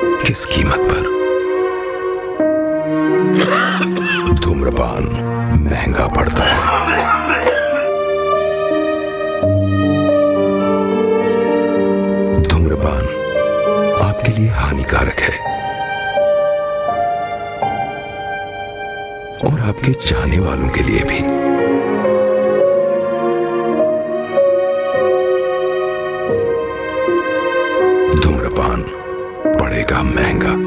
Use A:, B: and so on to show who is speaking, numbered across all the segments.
A: किस कीमत पर? धूम्रपान महंगा पड़ता है। धूम्रपान आपके लिए हानिकारक है और आपके चाहने वालों के लिए भी। धूम्रपान पड़ेगा महंगा।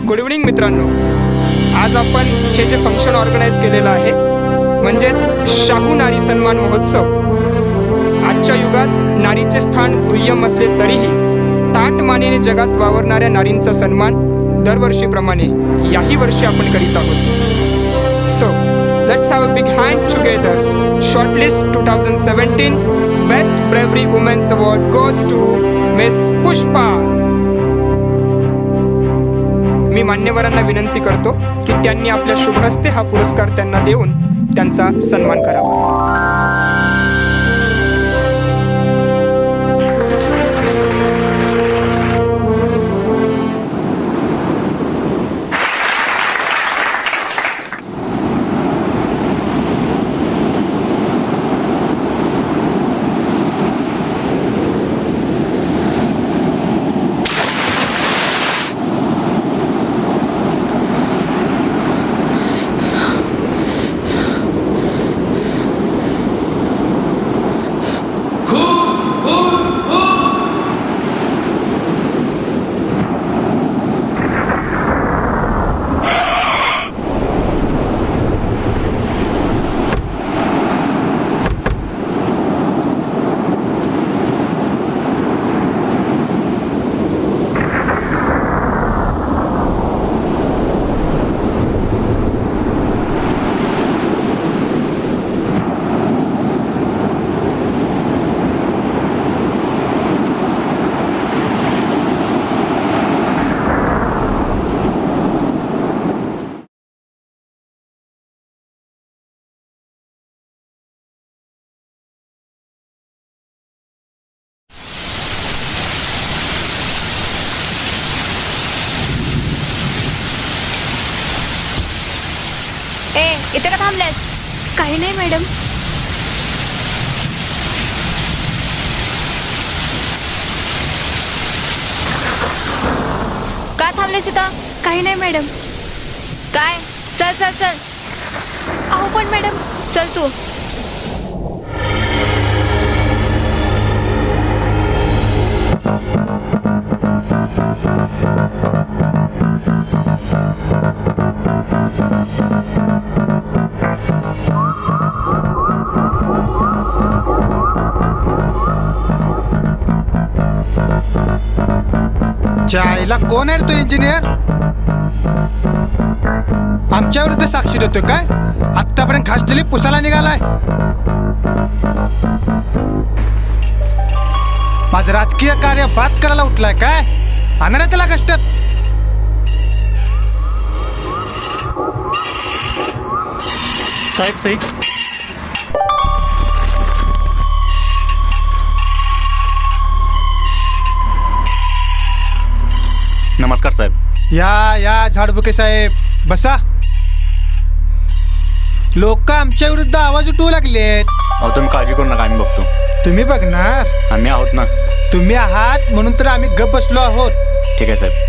B: गुड इव्हनिंग मित्रांनो, आज आपण हे जे फंक्शन ऑर्गनाईज केलेलं आहे म्हणजेच शाहू नारी सन्मान महोत्सव। आजच्या युगात नारीचे स्थान दुय्यम असले तरीही ताटमानेने जगात वावरणाऱ्या नारींचा सन्मान दरवर्षीप्रमाणे याही वर्षी आपण करीत आहोत। So let's have a big hand together. Shortlist 2017 best bravery women's award goes to miss Pushpa. मी मान्यवरांना विनंती करतो की त्यांनी आपल्या शुभ हस्ते हा पुरस्कार त्यांना देऊन त्यांचा सन्मान करावा।
C: इथे का थांबलेस?
D: काही नाही मॅडम.
C: का थांबलेस इथं?
D: काही नाही मॅडम.
C: काय? चल चल चल.
D: अहो पण मॅडम.
C: चल तू.
E: चायला कोण आहे रे तो इंजिनियर? आमच्या विरुद्ध साक्षी देतोय काय? आतापर्यंत खासलेली पुसाला निघालाय. माझं राजकीय कार्य बाद करायला उठलाय काय? आणणार आहे त्याला कष्टात.
F: साहेब सही. नमस्कार साहेब.
E: या झाडबुके साहेब बसा. लोक आमच्या विरुद्ध आवाज उठवू लागलेत.
F: अहो तुम्ही काळजी करू नका, आम्ही बघतो.
E: तुम्ही बघणार?
F: आम्ही आहोत ना.
E: तुम्ही आहात म्हणून तर आम्ही गप बसलो आहोत.
F: ठीक आहे साहेब.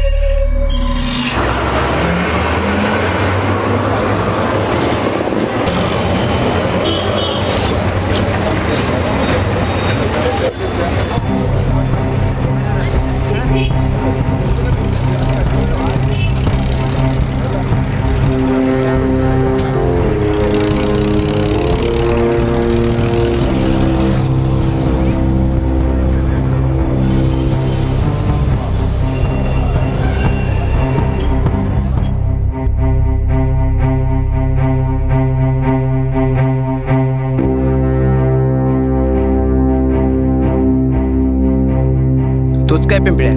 G: तूच काय पिंपळ्या?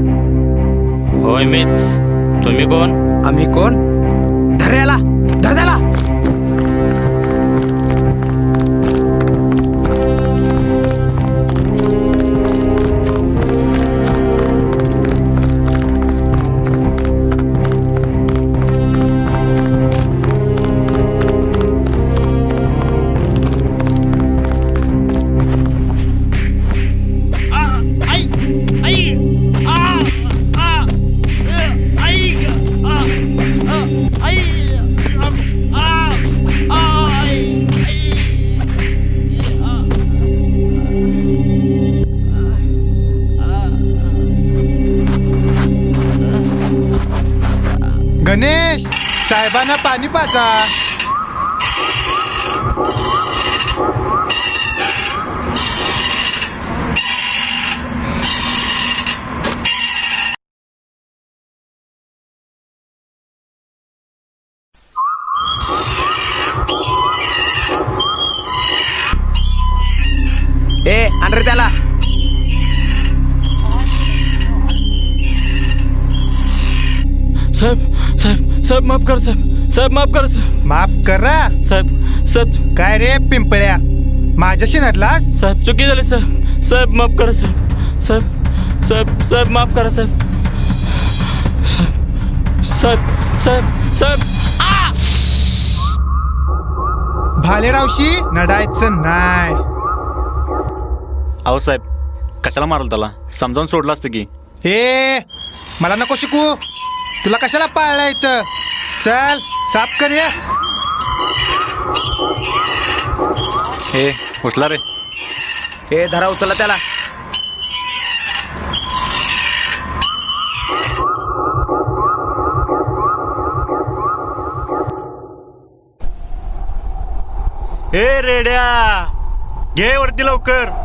H: होय मीच. तुम्ही कोण?
G: आम्ही कोण? धर्याला धर त्याला.
E: गणेश साहेबांना पाणी पाजा.
G: ए आण रे त्याला.
H: साहेब साहेब साहेब माफ कर साहेब. साहेब माफ कर साहेब.
E: माफ करा.
H: साहेब साहेब
E: काय रे पिंपळ्या, माझ्याशी नडलास?
H: साहेब चुकी झाली साहेब. साहेब माफ करा साहेब. साहेब साहेब साहेब माफ करा साहेब. साहेब साहेब साहेब साहेब.
E: भालेरावशी नडायचं नाही.
F: अहो साहेब कशाला मारल त्याला? समजावून सोडलं असतं की.
E: ए मला नको शिकू. तुला कशाला पाळलं इथं? चल साफ करूया.
F: हे उचला रे.
G: ए धरा उचला त्याला.
F: ए रेड्या घे वरती लवकर.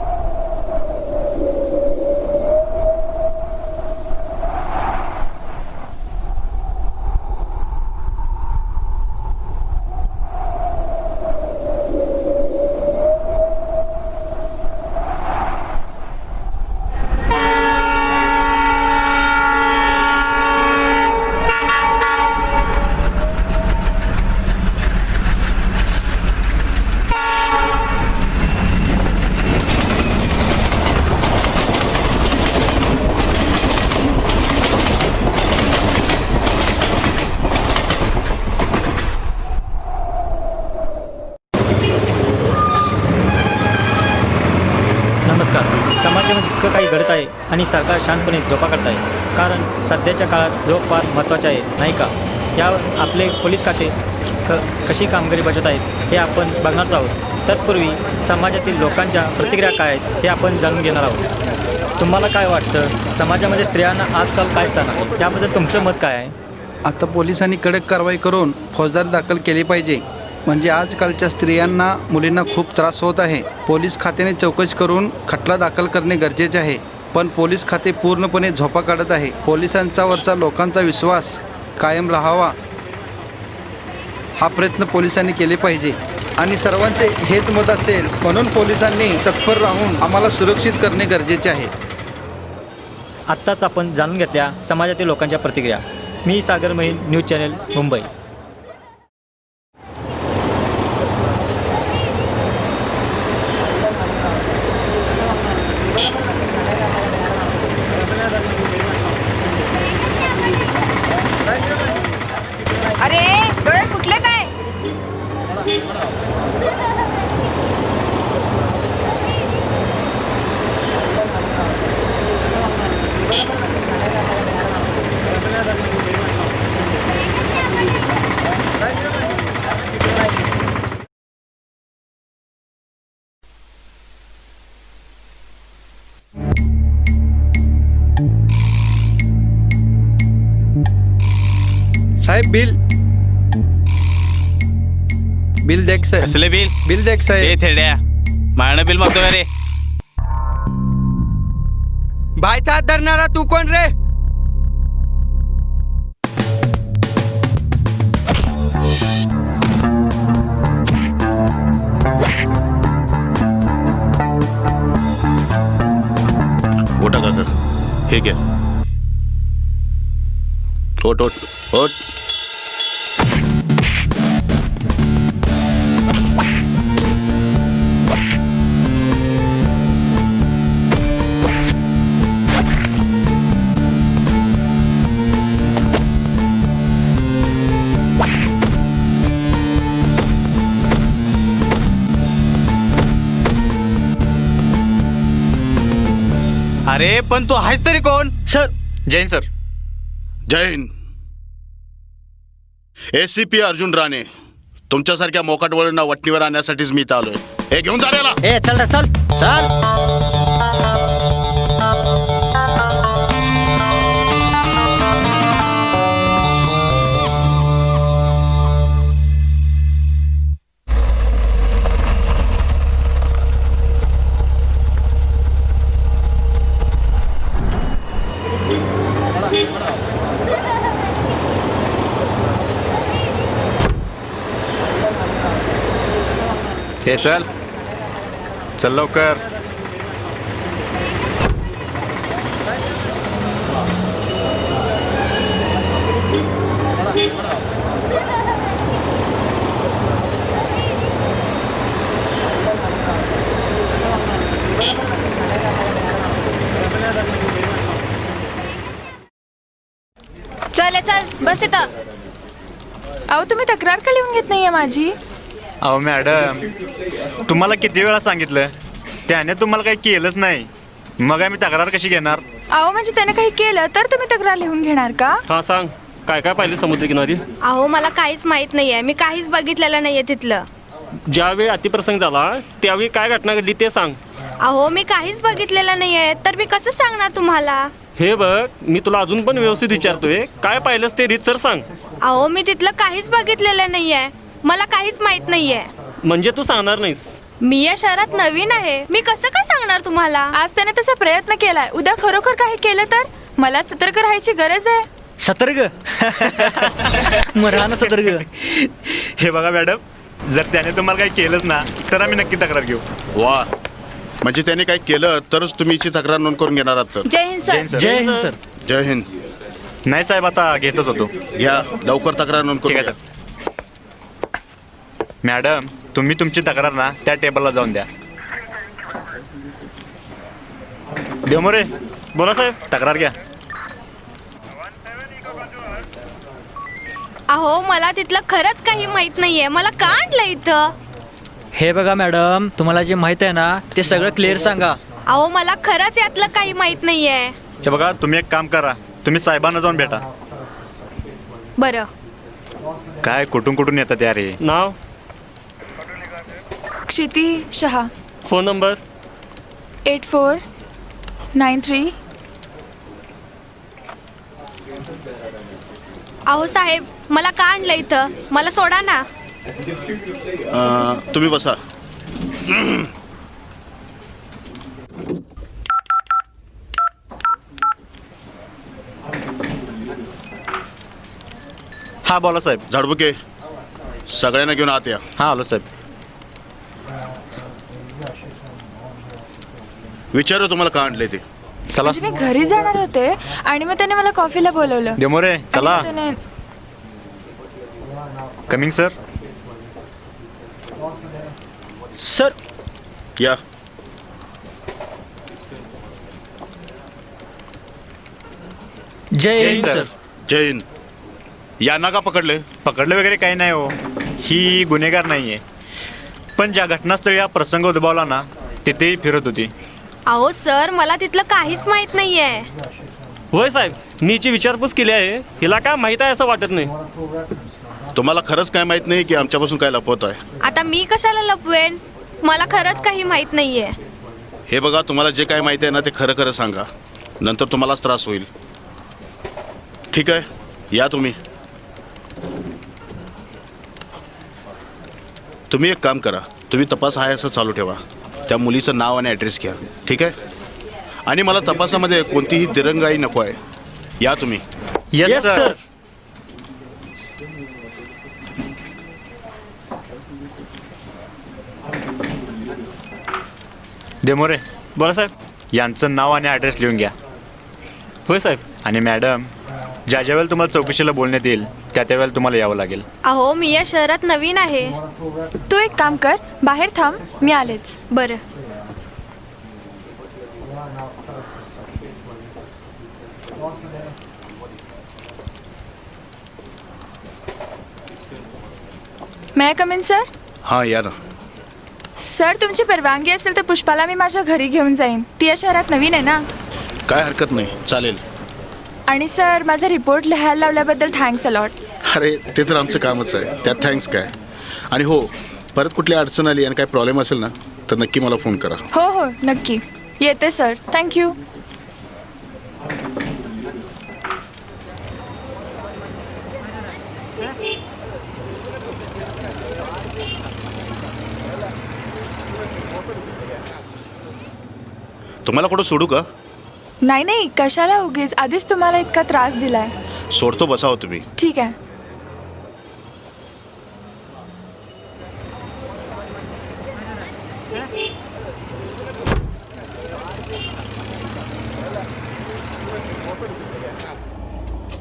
I: नमस्कार. समाजामध्ये इतकं काही घडत आहे आणि सरकार शांतपणे झोपा करत आहे, कारण सध्याच्या काळात झोप फार महत्त्वाचे आहे नाही का? यावर आपले पोलीस खाते कशी कामगिरी बजावत आहेत हे आपण बघणारच आहोत. तत्पूर्वी समाजातील लोकांच्या प्रतिक्रिया काय आहेत हे आपण जाणून घेणार आहोत. तुम्हाला काय वाटतं, समाजामध्ये स्त्रियांना आजकाल काय स्थान आहे, याबद्दल तुमचं मत काय आहे?
G: आता पोलिसांनी कडक कारवाई करून फौजदारी दाखल केली पाहिजे. म्हणजे आजकालच्या स्त्रियांना मुलींना खूप त्रास होत आहे. पोलीस खात्याने चौकशी करून खटला दाखल करणे गरजेचे आहे. पण पोलीस खाते पूर्णपणे झोपा काढत आहे. पोलिसांचा वरचा लोकांचा विश्वास कायम राहावा हा प्रयत्न पोलिसांनी केले पाहिजे आणि सर्वांचे हेच मत असेल म्हणून पोलिसांनी तत्पर राहून आम्हाला सुरक्षित करणे गरजेचे आहे.
I: आत्ताच आपण जाणून घेतल्या समाजातील लोकांच्या प्रतिक्रिया. मी सागर महिन, न्यूज चॅनल, मुंबई.
C: अरे डोळे फुटले काय?
G: साहेब बिल देख साहेब.
H: कसले बिल
G: बिल देख
H: ए
G: साहेब.
H: थेड्या माझ्यानं बिल मागतो का रे?
B: बायचा हात धरणारा तू कोण रे?
J: उठा काका, हे घ्या. ओट ओट ओट.
F: अरे पण तू आहेस तरी कोण?
I: Sir,
F: Jain sir.
J: Jai Hind. ACP Arjun Rane, तुमच्यासारख्या मोकाटवळींना वटणीवर आणण्यासाठीच मी इथं आलोय. हे घेऊन जा याला.
I: ए चल रे, चल चल.
F: हे चल चल लवकर.
C: चल चल बस इथं.
D: अहो तुम्ही तक्रार का लिहून घेत नाहीये माझी?
F: अहो मॅडम, तुम्हाला किती वेळा सांगितलं, त्याने तुम्हाला काही केलंच नाही, मग आम्ही तक्रार कशी घेणार?
D: अहो म्हणजे त्याने काही केलं तर तुम्ही तक्रार लिहून घेणार का?
H: हा सांग, काय काय पाहिलं समुद्रकिनारी?
C: अहो मला काहीच माहित नाहीये, मी काहीच बघितलेलं नाहीये तिथलं.
H: ज्यावेळी अतिप्रसंग झाला त्यावेळी काय घटना घडली ते सांग.
C: अहो मी काहीच बघितलेलं नाहीये, तर मी कसं सांगणार तुम्हाला?
H: हे बघ, मी तुला अजून पण व्यवस्थित विचारतोय, काय पाहिलंस ते रीतसर सांग.
C: अहो मी तिथलं काहीच बघितलेलं नाहीये, मला काहीच माहित नाहीये.
H: म्हणजे तू सांगणार नाहीस?
C: मी या शहरात नवीन आहे, मी कसं काय सांगणार तुम्हाला?
D: आज त्याने तसा प्रयत्न केलाय, उद्या खरोखर काही केलं तर मला सतर्क राहायची गरज आहे.
I: सतर्क मराना सतर्क.
F: हे बघा मॅडम, जर त्याने तुम्हाला काही केलंच ना तर आम्ही नक्की तक्रार घेऊ.
J: वा, म्हणजे त्याने काही केलं तरच तुम्ही हिची तक्रार नोंद करून घेणार आहात तर?
C: जय हिंद सर.
I: जय हिंद सर.
J: जय हिंद.
F: नाही साहेब, आता घेतच होतो.
J: घ्या लवकर तक्रार नोंद
F: ठीक
J: करून
F: आहे
J: घ्या.
F: मॅडम, तुम्ही तुमची तक्रार ना त्या टेबलला जाऊन द्या. देवमोरे,
H: बोला साहेब.
F: तक्रार घ्या.
C: अहो मला तिथलं खरंच काही माहित नाहीये, मला का आणलं इथं?
I: हे बघा मॅडम, तुम्हाला जे माहित आहे ना ते सगळं क्लिअर सांगा.
C: अहो मला खरंच यातलं काही माहित नाहीये.
F: हे बघा, तुम्ही एक काम करा, तुम्ही साहेबांना जाऊन भेटा.
C: बरं.
F: काय कुठून कुठून येतात यार हे?
H: नाव?
D: क्षिती शहा.
H: Phone number?
D: 8493.
C: अहो साहेब, मला का आणलं इथं? मला सोडा ना.
J: तुम्ही बसा.
F: हा बोला साहेब.
J: झाडबुके सगळ्यांना घेऊन आत या.
F: हां आलो साहेब.
J: विचारू तुम्हाला का आणले ते.
F: चला
D: म्हणजे मी घरी जाणार होते आणि मग त्याने मला कॉफीला बोलवलं.
F: डेमोरे
D: आणि
F: चला.
D: मग त्याने
F: कमिंग सर.
H: सर
J: या.
H: जय हिंद सर.
J: जय हिंद. यांना का पकडले.
F: पकडलं वगैरे काही नाही हो. ही गुन्हेगार नाही आहे. पण ज्या घटनास्थळी हा प्रसंग उद्भवला ना तिथेही फिरत होती.
C: अहो सर मला तिथलं काहीच माहित नाहीये.
H: होय साहेब, मी जी विचारपूस केली आहे हिला काय माहीत आहे असं वाटत नाही.
J: तुम्हाला खरंच काय माहित नाही की आमच्यापासून काय लपवत आहे.
C: आता मी कशाला लपवेन, मला खरंच काही माहित नाहीये.
J: हे बघा, तुम्हाला जे काय माहिती आहे ना ते खरं खरं सांगा, नंतर तुम्हालाच त्रास होईल. ठीक आहे, या तुम्ही. तुम्ही एक काम करा, तुम्ही तपास आहे असं चालू ठेवा. त्या मुलीचं नाव आणि ॲड्रेस घ्या. ठीक आहे. आणि मला तपासामध्ये कोणतीही दिरंगाई नको आहे. या तुम्ही.
F: Yes sir. डेमोरे
H: बोला साहेब.
F: यांचं नाव आणि ॲड्रेस लिहून घ्या.
H: होय साहेब.
F: आणि मॅडम ज्या ज्या वेळेला तुम्हाला चौकशीला बोलण्यात येईल त्या वेळेला तुम्हाला यावं लागेल.
C: अहो मी या शहरात नवीन आहे.
D: तू एक काम कर, बाहेर थांब, मी आलेच.
C: बरं.
D: मे कम इन सर.
J: हां या ना.
D: सर तुमची परवानगी असेल तर पुष्पाला मी माझ्या घरी घेऊन जाईन. ती या शहरात नवीन आहे ना.
J: काय हरकत नाही, चालेल.
D: आणि सर माझा रिपोर्ट लिहायला लावल्याबद्दल थँक्स अलॉट.
J: अरे ते तर आमचं कामच आहे, त्यात थँक्स काय. आणि हो, परत कुठली अडचण आली आणि काय प्रॉब्लेम असेल ना तर नक्की मला फोन करा.
D: हो हो नक्की येते सर. थँक्यू.
J: तुम्हाला कुठं सोडू का.
D: नाही नाही कशाला उगीच, आधीच तुम्हाला इतका त्रास दिलाय.
J: सोडतो, बसावं तुम्ही.
D: ठीक आहे.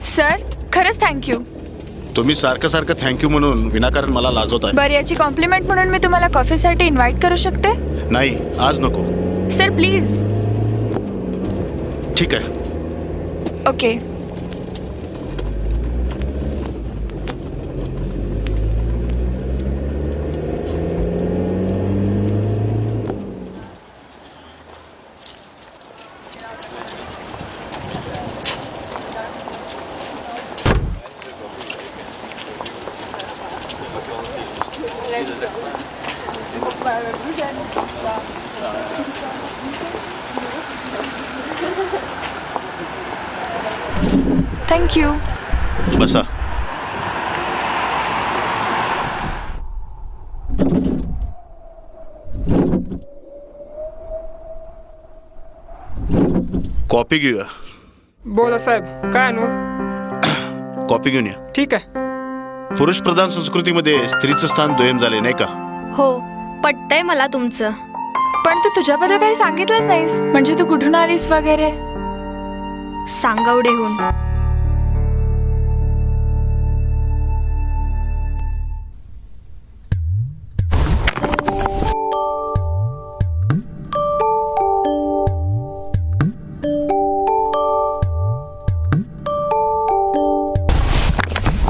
D: सर खरंच थँक्यू.
J: तुम्ही सारखं सारखं थँक्यू म्हणून विनाकारण मला लाजवत आहे.
D: बरं याची कॉम्प्लिमेंट म्हणून मी तुम्हाला कॉफीसाठी इन्व्हाइट करू शकते.
J: नाही, आज नको.
D: Sir please.
J: ठीक आहे.
D: ओके. थँक्यू.
J: बसा. कॉफी घेऊया.
B: बोला साहेब काय आणू.
J: कॉफी घेऊन या.
B: ठीक आहे.
J: पुरुष प्रधान संस्कृतीमध्ये स्त्रीचं स्थान दुय्यम झाले नाही का.
C: हो पटतंय मला तुमचं.
D: पण तू तुझ्याबद्दल काही सांगितलंच नाहीस. म्हणजे तू कुठून आलीस वगैरे.
C: सांगवडेहून.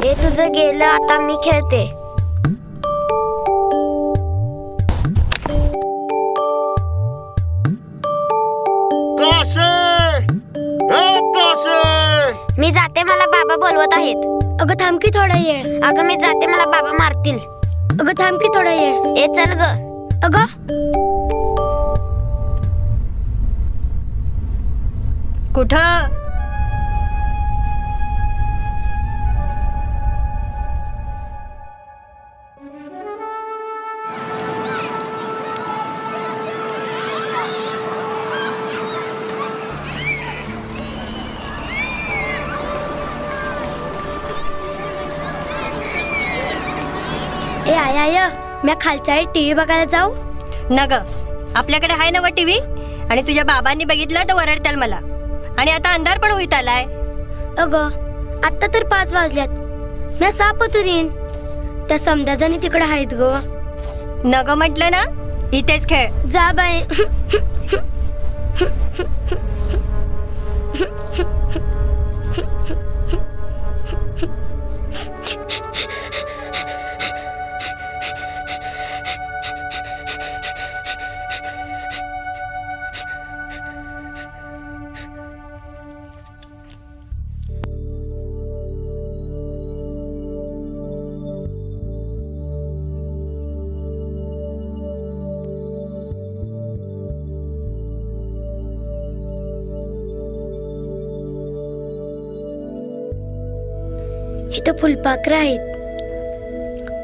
K: हे तुझं गेलं, आता मी खेळते. मी जाते, मला बाबा बोलवत आहेत. अगं थांब की थोडा वेळ. अगं मी जाते, मला बाबा मारतील. अगं थांब की थोडा वेळ. ए चल ग. अगं
C: कुठं.
K: ए आय मी खालच्या टीव्ही बघायला जाऊ
L: नग आपल्याकडे आहे ना टीव्ही आणि तुझ्या बाबांनी बघितलं तर वरडताल मला आणि आता अंधार पण होईत आलाय.
K: अगं आता तर 5 वाजल्यात. मी साप देईन त्या समजाजानी तिकडे आहेत ग.
L: नग म्हटलं ना इथेच खेळ.
K: जा बाय. इथं फुलपाखरं आहेत,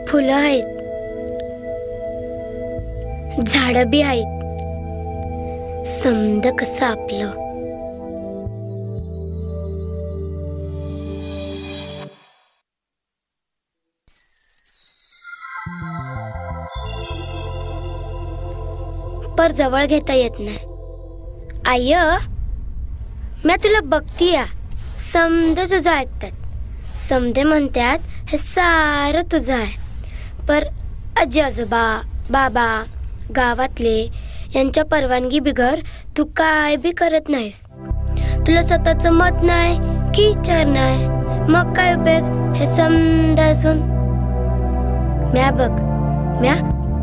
K: फुलं आहेत, झाडं बी आहेत. समद कसं आपलं. पर जवळ घेता येत नाही. आय मी तुला बघतीया. समद तुझं ऐकतात. समधे म्हणतात हे सारं तुझं आहे. पर आजी आजोबा बाबा गावातले यांच्या परवानगी बिगर तू काय बी करत नाहीस. तुला स्वतःचं मत नाही की विचार नाही. मग काय उपयोग हे समज असून. म्या बघ म्या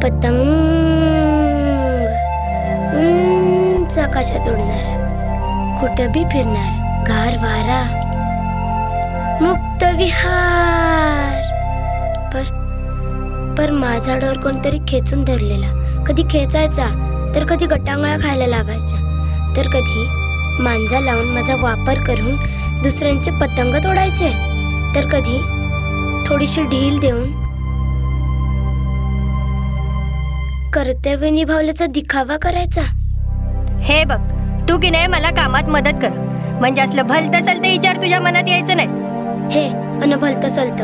K: पतंग उंच आकाशात उडणार, कुठं बी फिरणार, गार वारा, मुक्त विहार. पर माझा डोर कोणतरी खेचून धरलेला. कधी खेचायचा तर कधी गटांगळा खायला लागायचा, तर कधी मांजा लावून माझा वापर करून दुसऱ्यांचे पतंग तोडायचे, तर कधी थोडीशी ढील देऊन कर्तव्य निभावल्याचा दिखावा करायचा.
L: हे बघ तू की नाही मला कामात मदत कर. म्हणजे असलं भलतं सलतं विचार तुझ्या मनात यायचं नाही.
K: हे अनभलत सलत.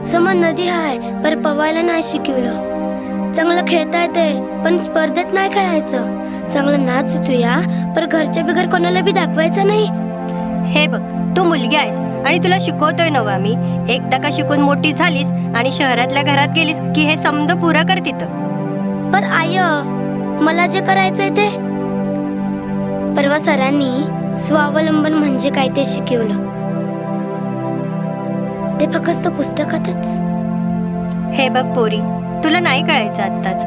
K: समोर नदी हाय पर पवायला नाही शिकवलं. चांगलं खेळता येते पण स्पर्धेत नाही खेळायचं. चांगलं नाच होतोया पर घरच्या बिगर कोणाला बी दाखवायचं नाही.
L: हे बघ तू मुलगी आहेस आणि तुला शिकवतोय नव आम्ही. एकदा का शिकून मोठी झालीस आणि शहरातल्या घरात गेलीस की हे समद पुरं कर तिथं.
K: पर आय मला जे करायचंय ते. परवा सरांनी स्वावलंबन म्हणजे काय ते शिकवलं. ते फक्त पुस्तकातच.
L: हे बघ पोरी तुला नाही कळायचं आत्ताच.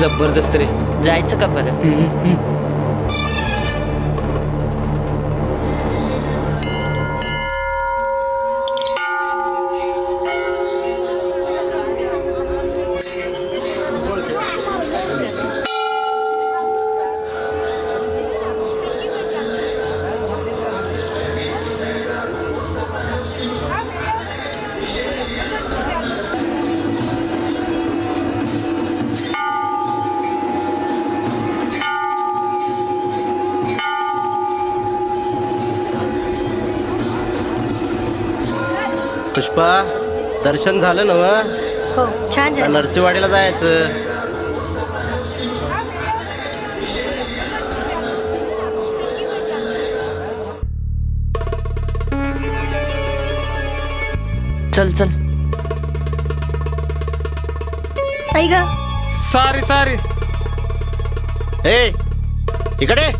M: जबरदस्त रे. जायचं का परत?
N: पुष्पा दर्शन झालं ना व?
L: हो छान झालं.
N: नरसिंहवाडीला जायचं.
M: चल चल.
L: आई ग
B: सॉरी सॉरी.
N: ए इकडे.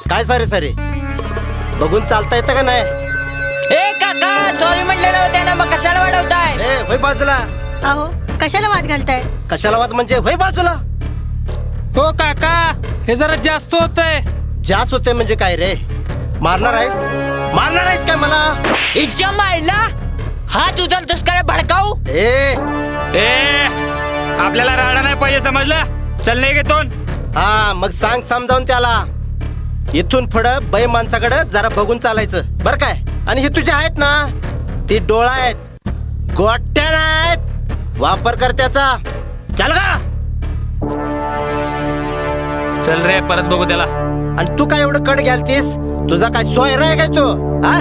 N: काय सारे सारे बघून चालता येतं का नाही?
M: ए काका सॉरी म्हटलं नव्हते ना, मग कशाला वाढवताय?
N: ए होय बाजूला.
L: अहो कशाला वाद घालताय?
N: कशाला वाद म्हणजे होय बाजूला.
B: हो काका हे जरा जास्त होतंय.
N: जास्त होते म्हणजे काय रे? मारणार आहेस काय मला?
M: इच्छा मारला हात उचलतोस काय भडकाऊ?
N: ए
B: आपल्याला राडा नाही पाहिजे समजलं. चल नाही घेतो.
N: हा मग सांग समजावून त्याला. इथून पुढं बाई माणसाकडे जरा बघून चालायचं बर काय. आणि हे तुझे आहेत ना ते डोळा आहेत, गोट्या नाहीत. वापर कर त्याचा. चल का.
H: चल रे परत बघू त्याला.
N: आणि तू काय एवढं कड घ्यालतीस? तुझा काय सोयरा आहे काय तो? हा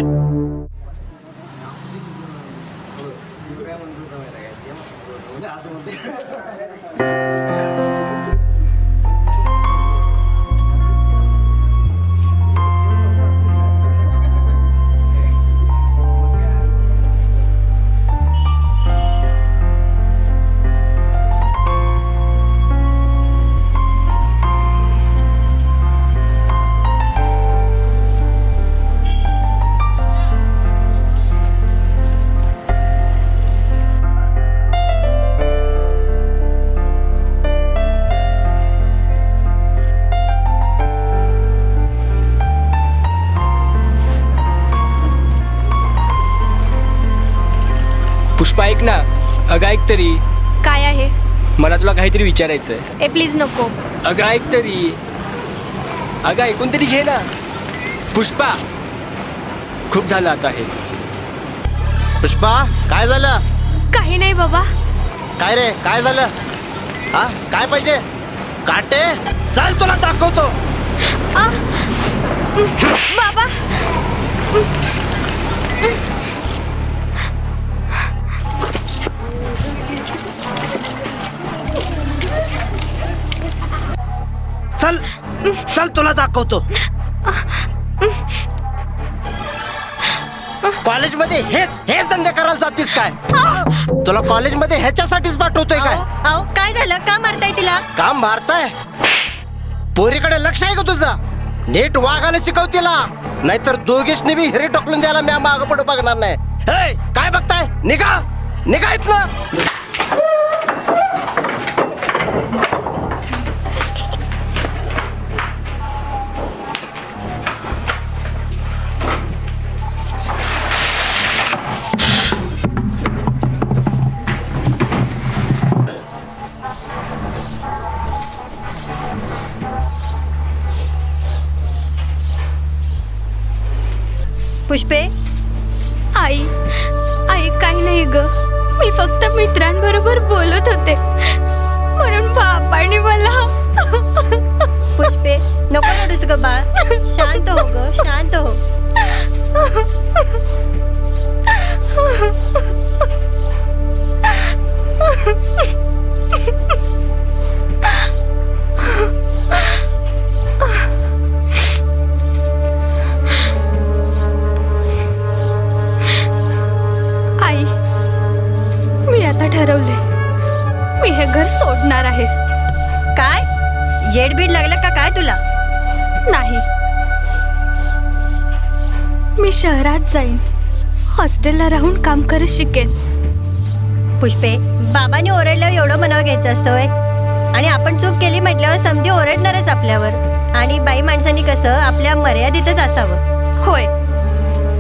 B: पुष्पा ऐक ना. अगं ऐक तरी.
C: काय आहे?
B: मला तुला काहीतरी विचारायचंय.
C: ए प्लीज नको.
B: अगं ऐक तरी. अगं ऐकून तरी घे ना. पुष्पा खूप झालं आता हे.
N: पुष्पा काय झालं?
C: काही नाही बाबा.
N: काय रे काय झालं? हा काय पाहिजे? काटे चल तुला दाखवतो.
C: बाबा
N: चल चल तुला दाखवतो. कॉलेजमध्ये हेच धंदे करायला जातीस काय? तुला कॉलेजमध्ये ह्याच्यासाठीच पाठवतोय काय?
L: अहो काय झालं? का मारताय तिला?
N: काम मारताय? पोरीकडे लक्ष आहे का तुझं? नीट वागायला शिकव तिला, नाहीतर दोघींनी बी हिरे टोकलून द्यायला मी मागं पुढे बघणार नाही. हे काय बघताय? निघा इथनं.
L: पुष्पे
C: आई काही नाही ग. मी फक्त मित्रांबरोबर बोलत होते म्हणून बापाने मला.
L: पुष्पे नको रडूस ग बाळ. शांत हो ग, शांत हो.
C: आई मी आता ठरवले. मी हे घर सोडणार आहे.
L: काय येडबीड लागलं का काय तुला?
C: नाही, मी शहरात जाईन. हॉस्टेलला राहून काम करत शिकेन.
L: पुष्पे बाबांनी ओरडल्यावर एवढं मनावर घ्यायचं असतं होय? आणि आपण चूक केली म्हटल्यावर समधी ओरडणारच आपल्यावर. आणि बाई माणसांनी कसं आपल्या मर्यादितच असावं.
C: होय,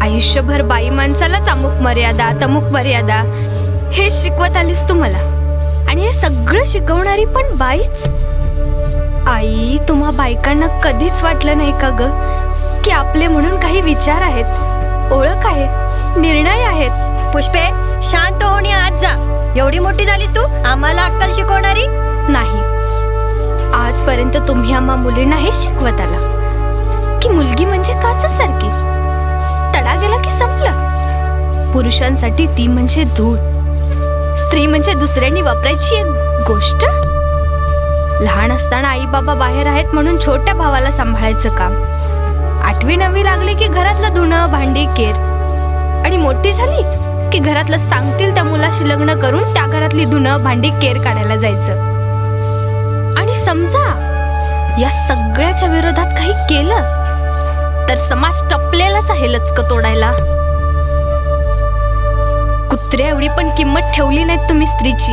C: आयुष्यभर बाई माणसालाच अमुक मर्यादा तमुक मर्यादा हे शिकवत आलीस तू मला. आणि हे सगळं शिकवणारी पण बाईच. आई तुम्हा बायकांना कधीच वाटलं नाही का ग की आपले म्हणून काही विचार आहेत, ओळख आहे, निर्णय आहेत.
L: पुष्पे शांत होणे आज जा. एवढी मोठी झालीस तू आम्हाला अक्कल शिकवणारी
C: नाही. आजपर्यंत तुम्ही आम्हा मुलींना हेच शिकवत आला की मुलगी म्हणजे काचेसारकी, तडा गेला की संपलं. पुरुषांसाठी ती म्हणजे धूळ, स्त्री म्हणजे दुसऱ्यांनी वापरायची एक गोष्ट. लहान असताना आई बाबा बाहेर आहेत म्हणून छोट्या भावाला सांभाळायचं काम. 8वी 9वी लागले की घरातलं धुणं भांडी केर, आणि मोठी झाली की घरातलं सांगतील त्या मुलाशी लग्न करून त्या घरातली धुणं भांडी केर काढायला जायचं. आणि समजा या सगळ्याच्या विरोधात काही केलं तर समाज टपलेलाच आहे लचक तोडायला. कुत्र्या एवढी पण किंमत ठेवली नाहीत तुम्ही स्त्रीची.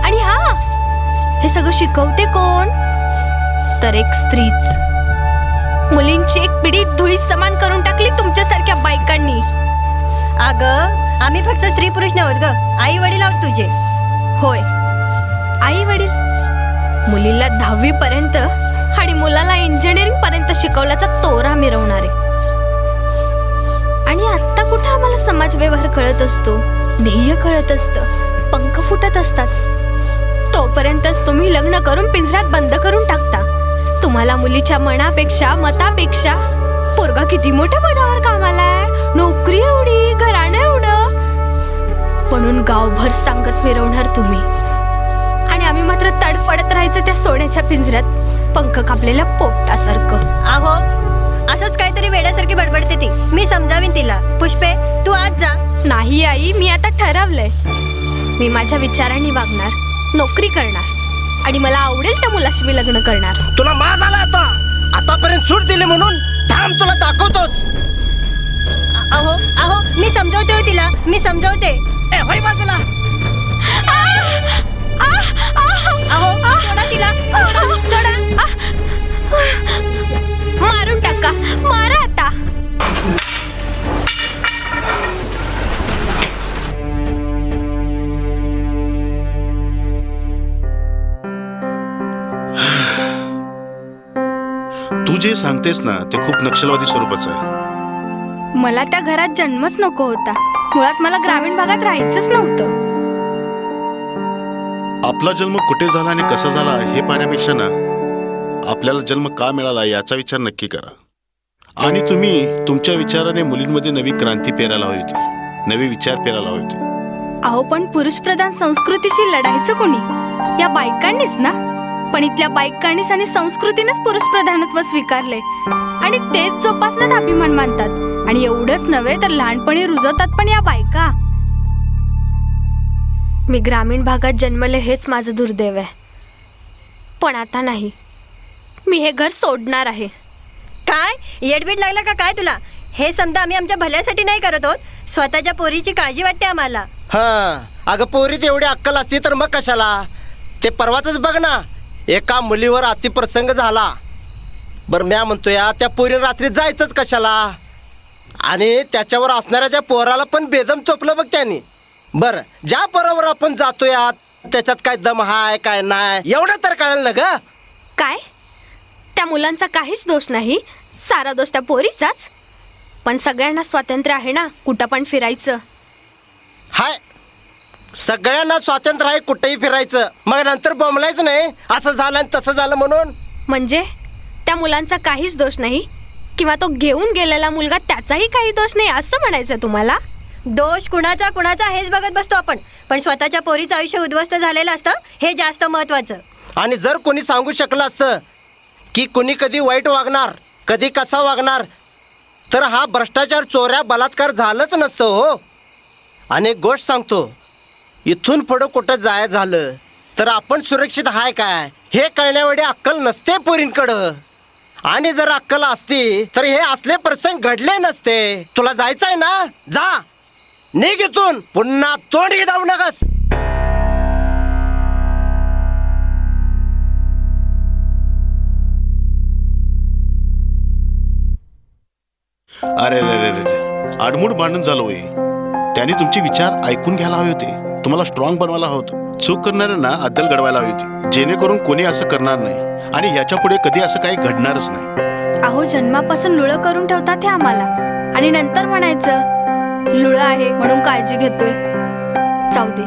C: आणि हा, हे सगळं शिकवते कोण? तर एक स्त्रीच. मुलींची एक पिढी धुळी समान करून टाकली तुमच्यासारख्या बायकांनी.
L: अगं, आम्ही फक्त स्त्री पुरुष नव्हत ग, आई वडील आहोत तुझे.
C: होय, आई वडील. मुलीला 10वी पर्यंत आणि मुलाला इंजिनिअरिंग पर्यंत शिकवल्याचा तोरा मिरवणारे. आणि आत्ता कुठं आम्हाला समाज व्यवहार कळत असतो, ध्येय कळत असतं, पंख फुटत असतात. तोपर्यंतच तुम्ही लग्न करून पिंजऱ्यात बंद करून टाकता. तुम्हाला मुलीच्या मनापेक्षा मतापेक्षा पोरगा किती मोठ्या पदावर कामाला आहे, नोकरी एवढी, घराणं एवढं, म्हणून गावभर सांगत मिरवणार तुम्ही. आणि आम्ही मात्र तडफडत राहायचं त्या सोन्याच्या पिंजऱ्यात पंख कापलेल्या पोपटासारखं.
L: अहो, असंच काहीतरी वेड्यासारखी बडबडते ती. मी समजावीन तिला. पुष्पे, तू आज जा.
C: नाही आई, मी आता ठरवलंय. मी माझ्या विचारांनी वागणार, नोकरी करणार, आणि मला आवडेल त्या मुलाशी मी लग्न करणार.
N: तुला माज आला आता. आतापर्यंत सूट दिली म्हणून थांब, तुला दाखवतोच.
L: अहो अहो, मी समजवते हो तिला, मी समजवते.
N: होय बाजूला.
L: अहो, सोडा तिला, सोडा.
C: मारून टाका, मारा आता.
J: तू जे सांगतेस ना ते खूप नक्षलवादी स्वरूपाचं आहे.
C: मला त्या घरात जन्मच नको होता. मुळात मला ग्रामीण भागात राहायचंच नव्हतं.
J: आपला जन्म कुठे झाला आणि कसा झाला हे पाहण्यापेक्षा ना आपल्याला जन्म का मिळाला याचा विचार नक्की करा. आणि तुम्ही तुमच्या विचाराने मुलींमध्ये नवी क्रांती पेरायला हवी होती, नवे विचार पेरायला हवे होते.
C: अहो, पण पुरुषप्रधान संस्कृतीशी लढायचं कोणी? या बायकांनीच ना. पण इथल्या बायकांनीच आणि संस्कृतीनेच पुरुष प्रधानत्व स्वीकारले आणि तेच जोपासण्यात अभिमान मानतात. आणि एवढंच नव्हे तर लहानपणी रुजवतात पण या बायका. मी ग्रामीण भागात जन्मले हेच माझं दुर्दैव आहे. पण आता नाही, मी हे घर सोडणार आहे.
L: काय येडबीड लागला का काय तुला? हे समजा आम्ही आमच्या भल्यासाठी नाही करत आहोत, स्वतःच्या पोरीची काळजी वाटते आम्हाला.
N: हा, अगं पोरीत एवढी अक्कल असती तर मग कशाला? ते परवाच बघ ना, एका मुलीवर अतिप्रसंग झाला. बरं, म्या म्हणतो या त्या पोरी रात्री जायचंच कशाला? आणि त्याच्यावर असणाऱ्या त्या पोराला पण बेदम चोपलं बघ त्यांनी. बरं, ज्या पोरावर आपण जातोय त्याच्यात काय दम हाय काय नाही एवढं तर कळलं ना ग.
C: काय? त्या मुलांचा काहीच दोष नाही, सारा दोष त्या पोरीचाच. पण सगळ्यांना स्वातंत्र्य आहे ना कुठं पण फिरायचं.
N: हाय, सगळ्यांना स्वातंत्र्य आहे कुठेही फिरायचं, मग नंतर बोंबलायचं नाही असं झालं आणि तसं झालं म्हणून.
C: म्हणजे त्या मुलांचा काहीच दोष नाही किंवा तो घेऊन गेलेला मुलगा त्याचाही काही दोष नाही असं म्हणायचं तुम्हाला?
L: दोष कुणाचा कुणाचा हेच बघत बसतो आपण, पण स्वतःच्या पोरीचं आयुष्य उद्ध्वस्त झालेलं असतं हे जास्त महत्वाचं.
N: आणि जर कोणी सांगू शकलं असतं की कोणी कधी वाईट वागणार, कधी कसा वागणार, तर हा भ्रष्टाचार, चोऱ्या, बलात्कार झालंच नसतं हो. आणि एक गोष्ट सांगतो, इथून पुढं कुठं जाय झालं तर आपण सुरक्षित आहे काय हे कळण्यावेळी अक्कल नसते पोरींकडं. आणि जर अक्कल असती तर हे असले प्रसंग घडले नसते. तुला जायचंय ना, जा, निघ इथून, पुन्हा तोंड जाऊ नकस.
J: अरे रे रे रे, आडमूड भांडण झालं होई. त्यांनी तुमचे विचार ऐकून घ्यायला हवे होते, तुम्हाला स्ट्रॉंग बनवायला हवं होतं. चूक करणाऱ्यांना अद्दल घडवायला हवी होती, जेणेकरून कोणी असं करणार नाही आणि ह्याच्या पुढे कधी असं काही घडणारच नाही.
C: अहो, जन्मापासून लुळं करून ठेवतात हे आम्हाला आणि नंतर म्हणायचं लुळं आहे म्हणून काळजी घेतोय. जाऊ दे,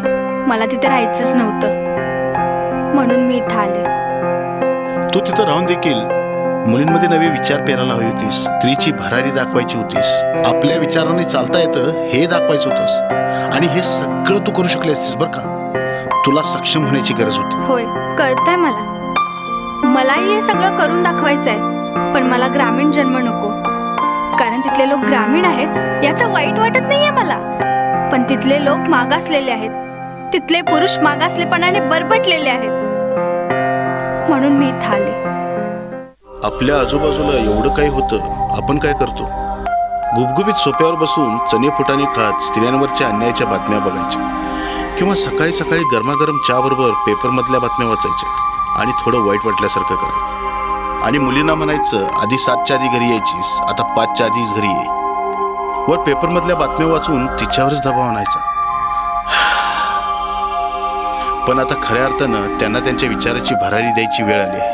C: मला तिथे राहायचंच नव्हतं म्हणून मी इथं आले.
J: तू तिथं राहून देखील मुलींमध्ये नवे विचार पेरायला हवी होतीस, स्त्रीची भरारी दाखवायची होतीस, आपल्या विचाराने चालता येतं हे दाखवायचं होतंस. आणि हे सगळं तू करू शकली असतीस बरं का. तुला सक्षम होण्याची गरज होती.
C: होय कळतंय मलाही हे सगळं करून दाखवायचं आहे, पण मला ग्रामीण जन्म नको. कारण तिथले लोक ग्रामीण आहेत याचं वाईट वाटत नाहीये मला, पण तिथले लोक मागासलेले आहेत. तिथले पुरुष मागासलेपणाने बरबटलेले आहेत, म्हणून मी इथं आले.
J: आपल्या आजूबाजूला एवढं काही होतं, आपण काय करतो? गुबगुबीत सोप्यावर बसून चणे फुटाणे खात स्त्रियांवरच्या अन्यायाच्या बातम्या बघायच्या, किंवा सकाळी सकाळी गरमागरम चहाबरोबर पेपरमधल्या बातम्या वाचायच्या आणि थोडं वाईट वाटल्यासारखं करायचं. आणि मुलींना म्हणायचं, आधी 7च्या आधी घरी यायचीस, आता 5च्या आधीच घरी ये. वर पेपरमधल्या बातम्या वाचून तिच्यावरच दबाव आणायचा. पण आता खऱ्या अर्थानं त्यांना त्यांच्या विचाराची भरारी द्यायची वेळ आली आहे.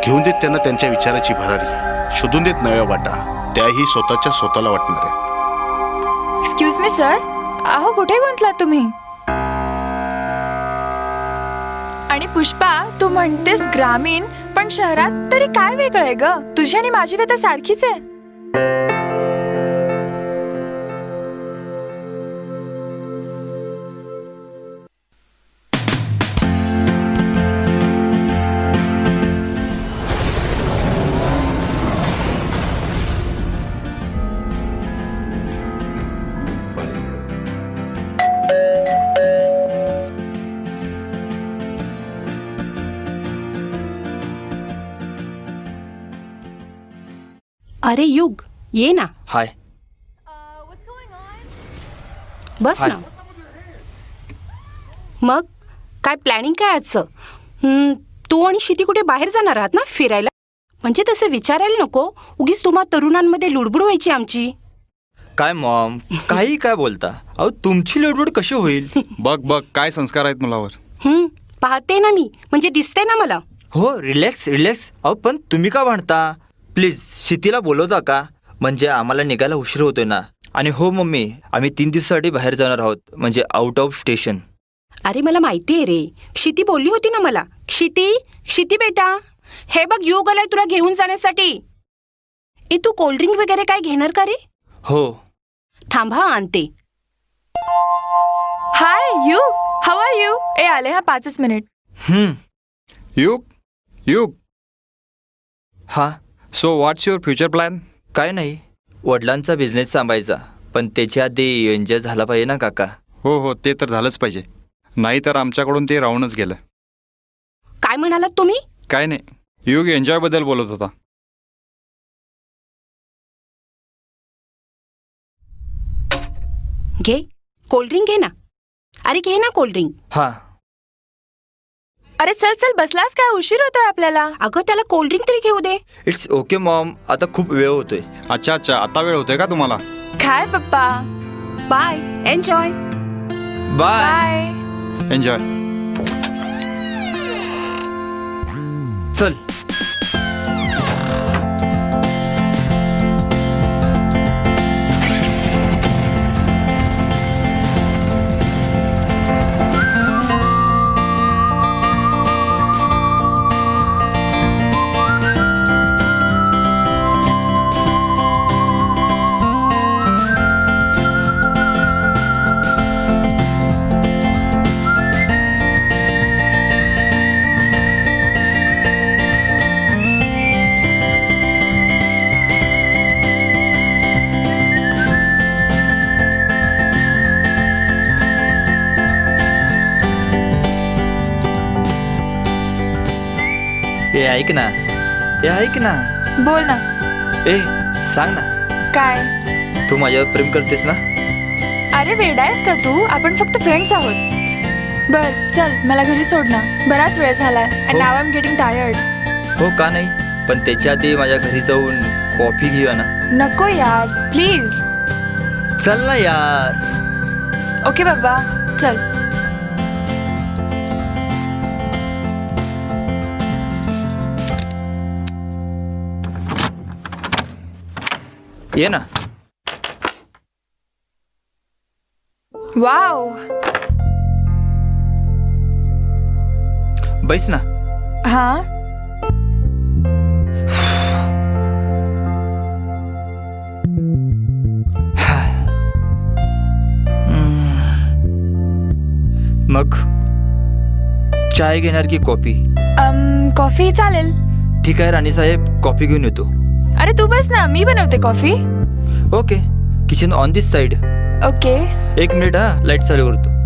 J: घेऊन देत त्यांना त्यांच्या विचाराची भरारी, शोधून देत नव्या वाटा, त्याही स्वतःच्या स्वतःला वाटणाऱ्या.
D: एक्सक्यूज मी सर, अहो कुठे गुंतलात तुम्ही? आणि पुष्पा, तू म्हणतेस ग्रामीण, पण शहरात तरी काय वेगळं आहे ग? तुझी आणि माझी व्यथा सारखीच आहे.
O: अरे युग, ये ना.
P: हाय.
O: बस ना. मग काय प्लॅनिंग काय आजचं? तू आणि शिती कुठे बाहेर जाणार आहात ना फिरायला? म्हणजे तसं विचारायला नको, उगीच तुम्हा तरुणांमध्ये लुडबुड व्हायची आमची.
P: काय मॉम, काही काय बोलता? अहो तुमची लडबड कशी होईल?
F: बघ बघ काय संस्कार आहेत मुलावर.
O: पाहते ना मी, म्हणजे दिसते ना मला.
P: हो, रिलॅक्स रिलॅक्स. अहो पण तुम्ही का भांडता? प्लीज शितीला बोलवता का? म्हणजे आम्हाला निघायला उशीर होतोय ना. आणि हो मम्मी, आम्ही 3 दिवसासाठी बाहेर जाणार आहोत, म्हणजे आउट ऑफ स्टेशन.
O: अरे मला माहिती आहे रे, क्षिती बोलली होती ना मला. क्षिती बेटा, हे बघ युग आलाय तुला घेऊन जाण्यासाठी. तू कोल्ड्रिंक वगैरे काय घेणार का रे?
P: हो.
O: थांबा आणते.
D: Hi you, how are you? आले हा 5 मिनिट.
F: युग.
P: हा.
F: So what's your future plan?
P: काय नाही, वडिलांचा बिझनेस सांभाळायचा, पण त्याच्या आधी एन्जॉय झाला पाहिजे ना काका.
F: हो, ते तर झालंच पाहिजे, नाही तर आमच्याकडून ते राहूनच गेलं.
O: काय म्हणालात तुम्ही?
F: काय नाही, युग एन्जॉय बद्दल बोलत होता.
O: घे कोल्ड्रिंक, घे ना. अरे घे ना कोल्ड्रिंक.
P: हा.
D: अरे चल चल, बसलास काय? उशीर होतोय आपल्याला.
O: अगं त्याला कोल्ड्रिंक तरी घेऊ दे.
P: इट्स ओके मॉम, आता खूप वेळ होतोय.
F: अच्छा, आता वेळ होतोय का तुम्हाला?
D: काय पप्पा?
O: Bye, enjoy.
P: बाय.
F: एन्जॉय.
P: चल. ऐक ना, ऐक ना.
D: बोल ना.
P: सांग ना.
D: काय?
P: तू माझ्यावर प्रेम करतेस ना?
D: अरे वेडा आहेस का तू? आपण फक्त फ्रेंड्स आहोत. बर चल, मला घरी सोड ना, बराच वेळ झालाय. And now I am getting tired.
P: हो का नाही, पण त्याच्या आधी माझ्या घरी जाऊन कॉफी घेऊया ना.
D: नको यार, प्लीज.
P: चल ना यार.
D: ओके बाबा, चल.
P: ये ना.
D: वाव.
P: बैस ना.
D: हाँ.
P: मग चाय घेणार की कॉफी?
D: कॉफी चालेल.
P: ठीक आहे राणी साहेब, कॉफी घेऊन येतो.
D: अरे तू बस ना, मी बनवते coffee.
P: Okay, kitchen on this side.
D: Okay.
P: 1 minute हा, लाईट चालू करतो.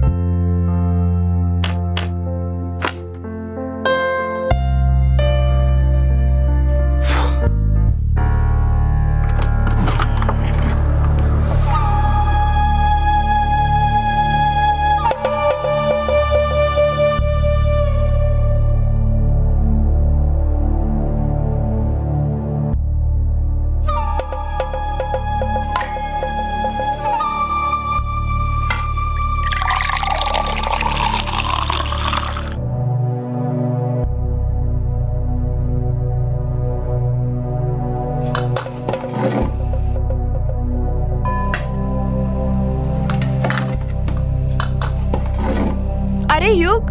D: अरे युग,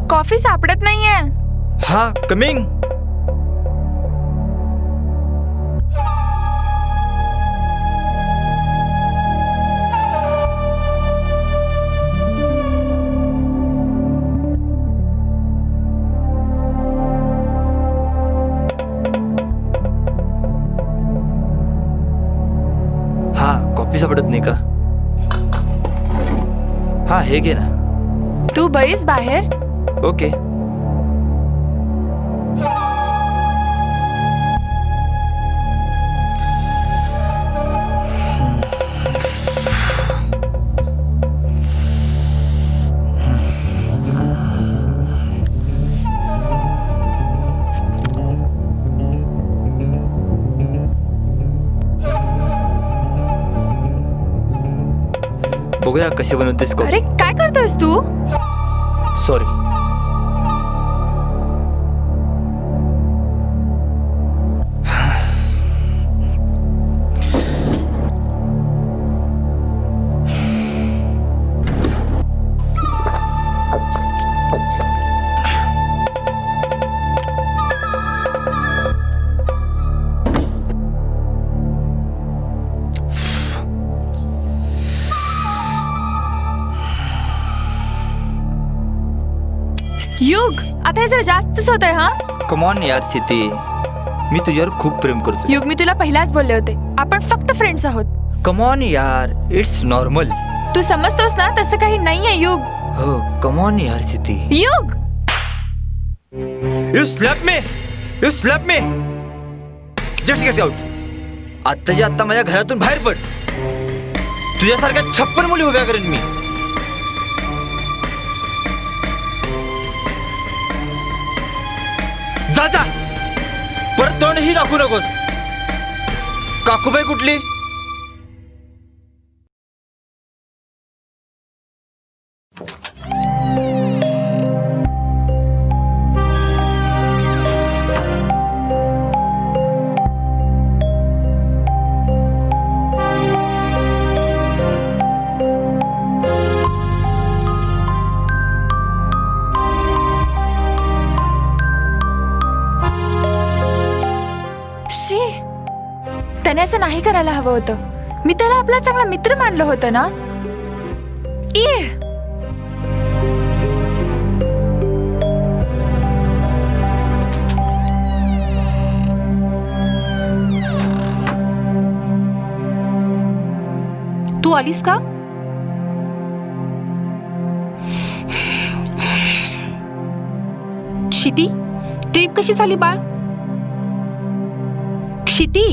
D: कॉफी सापडत नाहीये.
P: हा, कमिंग. हा, कॉफी सापडत नाही का? हा, हे घे ना.
D: तू बैस बाहेर.
P: ओके. बघूया कशी बनवतेस कॉफी.
D: अरे काय करतोयस तू?
P: सॉरी.
D: युग, आता हे जरा जास्तच होत आहे. हा,
P: कम ऑन यार सिती, मी तुझ्यावर खूप प्रेम करतो.
D: युग, मी तुला पहिलाच बोलले होते, आपण फक्त फ्रेंड्स आहोत.
P: कम ऑन यार, इट्स नॉर्मल.
D: तू समजतोस ना, तसं काही नाहीये युग.
P: हो, कम ऑन यार सिती.
D: Yug,
P: you slap me, you slap me. Just get out. आत्ताच्या आत्ता माझ्या घरातून बाहेर पड. तुझ्यासारख्या 56 मुली उभ्या करेन मी. जा जा, परत तोंडही दाखवू नकोस. काकूबाई कुठली?
D: त्याने असं नाही करायला हवं होतं. मी त्याला आपला चांगला मित्र मानलं होतं ना.
O: तू आलीस का? क्षिती, ट्रिप कशी झाली बाळ? क्षिती,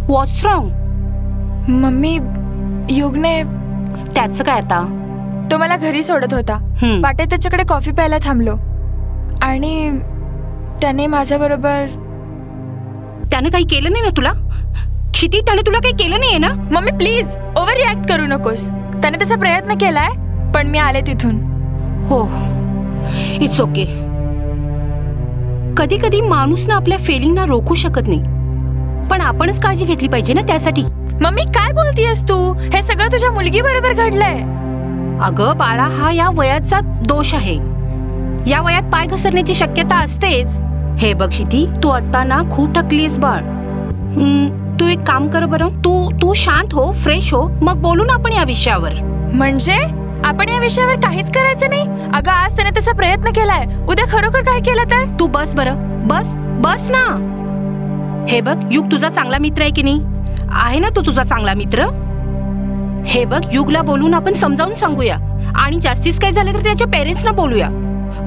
O: व्हॉट्स रॉंग?
D: मम्मी, युगने.
O: त्याचं काय आता?
D: तो मला घरी सोडत होता. वाटेत त्याच्याकडे कॉफी प्यायला थांबलो आणि त्याने माझ्याबरोबर.
O: त्याने काही केलं नाही ना तुला? क्षिती, त्याने तुला काही केलं नाहीये ना?
D: मम्मी प्लीज ओव्हर रिॲक्ट करू नकोस. त्याने त्याचा प्रयत्न केलाय, पण मी आले तिथून.
O: हो, इट्स ओके. कधी कधी माणूस ना आपल्या फेलिंगना रोखू शकत नाही, पण आपणच काळजी घेतली पाहिजे ना त्यासाठी.
D: मम्मी काय बोलतीयस तू? हे सगळं तुझ्या मुलगी बरोबर घडलंय.
O: अगं बाळा, हा या वयाचा दोष आहे. या वयात पाय घसरण्याची शक्यता असतेच. हे बघ क्षिती, तू आता ना खूप थकलीस बाळ. तू एक काम कर बरं, तू शांत हो, फ्रेश हो, मग बोलू ना आपण या विषयावर.
D: म्हणजे आपण या विषयावर काहीच करायचं नाही? अगं आज त्याने तसा प्रयत्न केलाय, उद्या खरोखर काय केलं तर?
O: तू बस बरं, बस ना. हे बघ, युग तुझा चांगला मित्र आहे की नाही? आहे ना तो तुझा चांगला मित्र? हे बघ, युगला बोलून आपण समजावून सांगूया आणि जास्तीच काही झालं तर त्याच्या पेरेंट्सना बोलूया.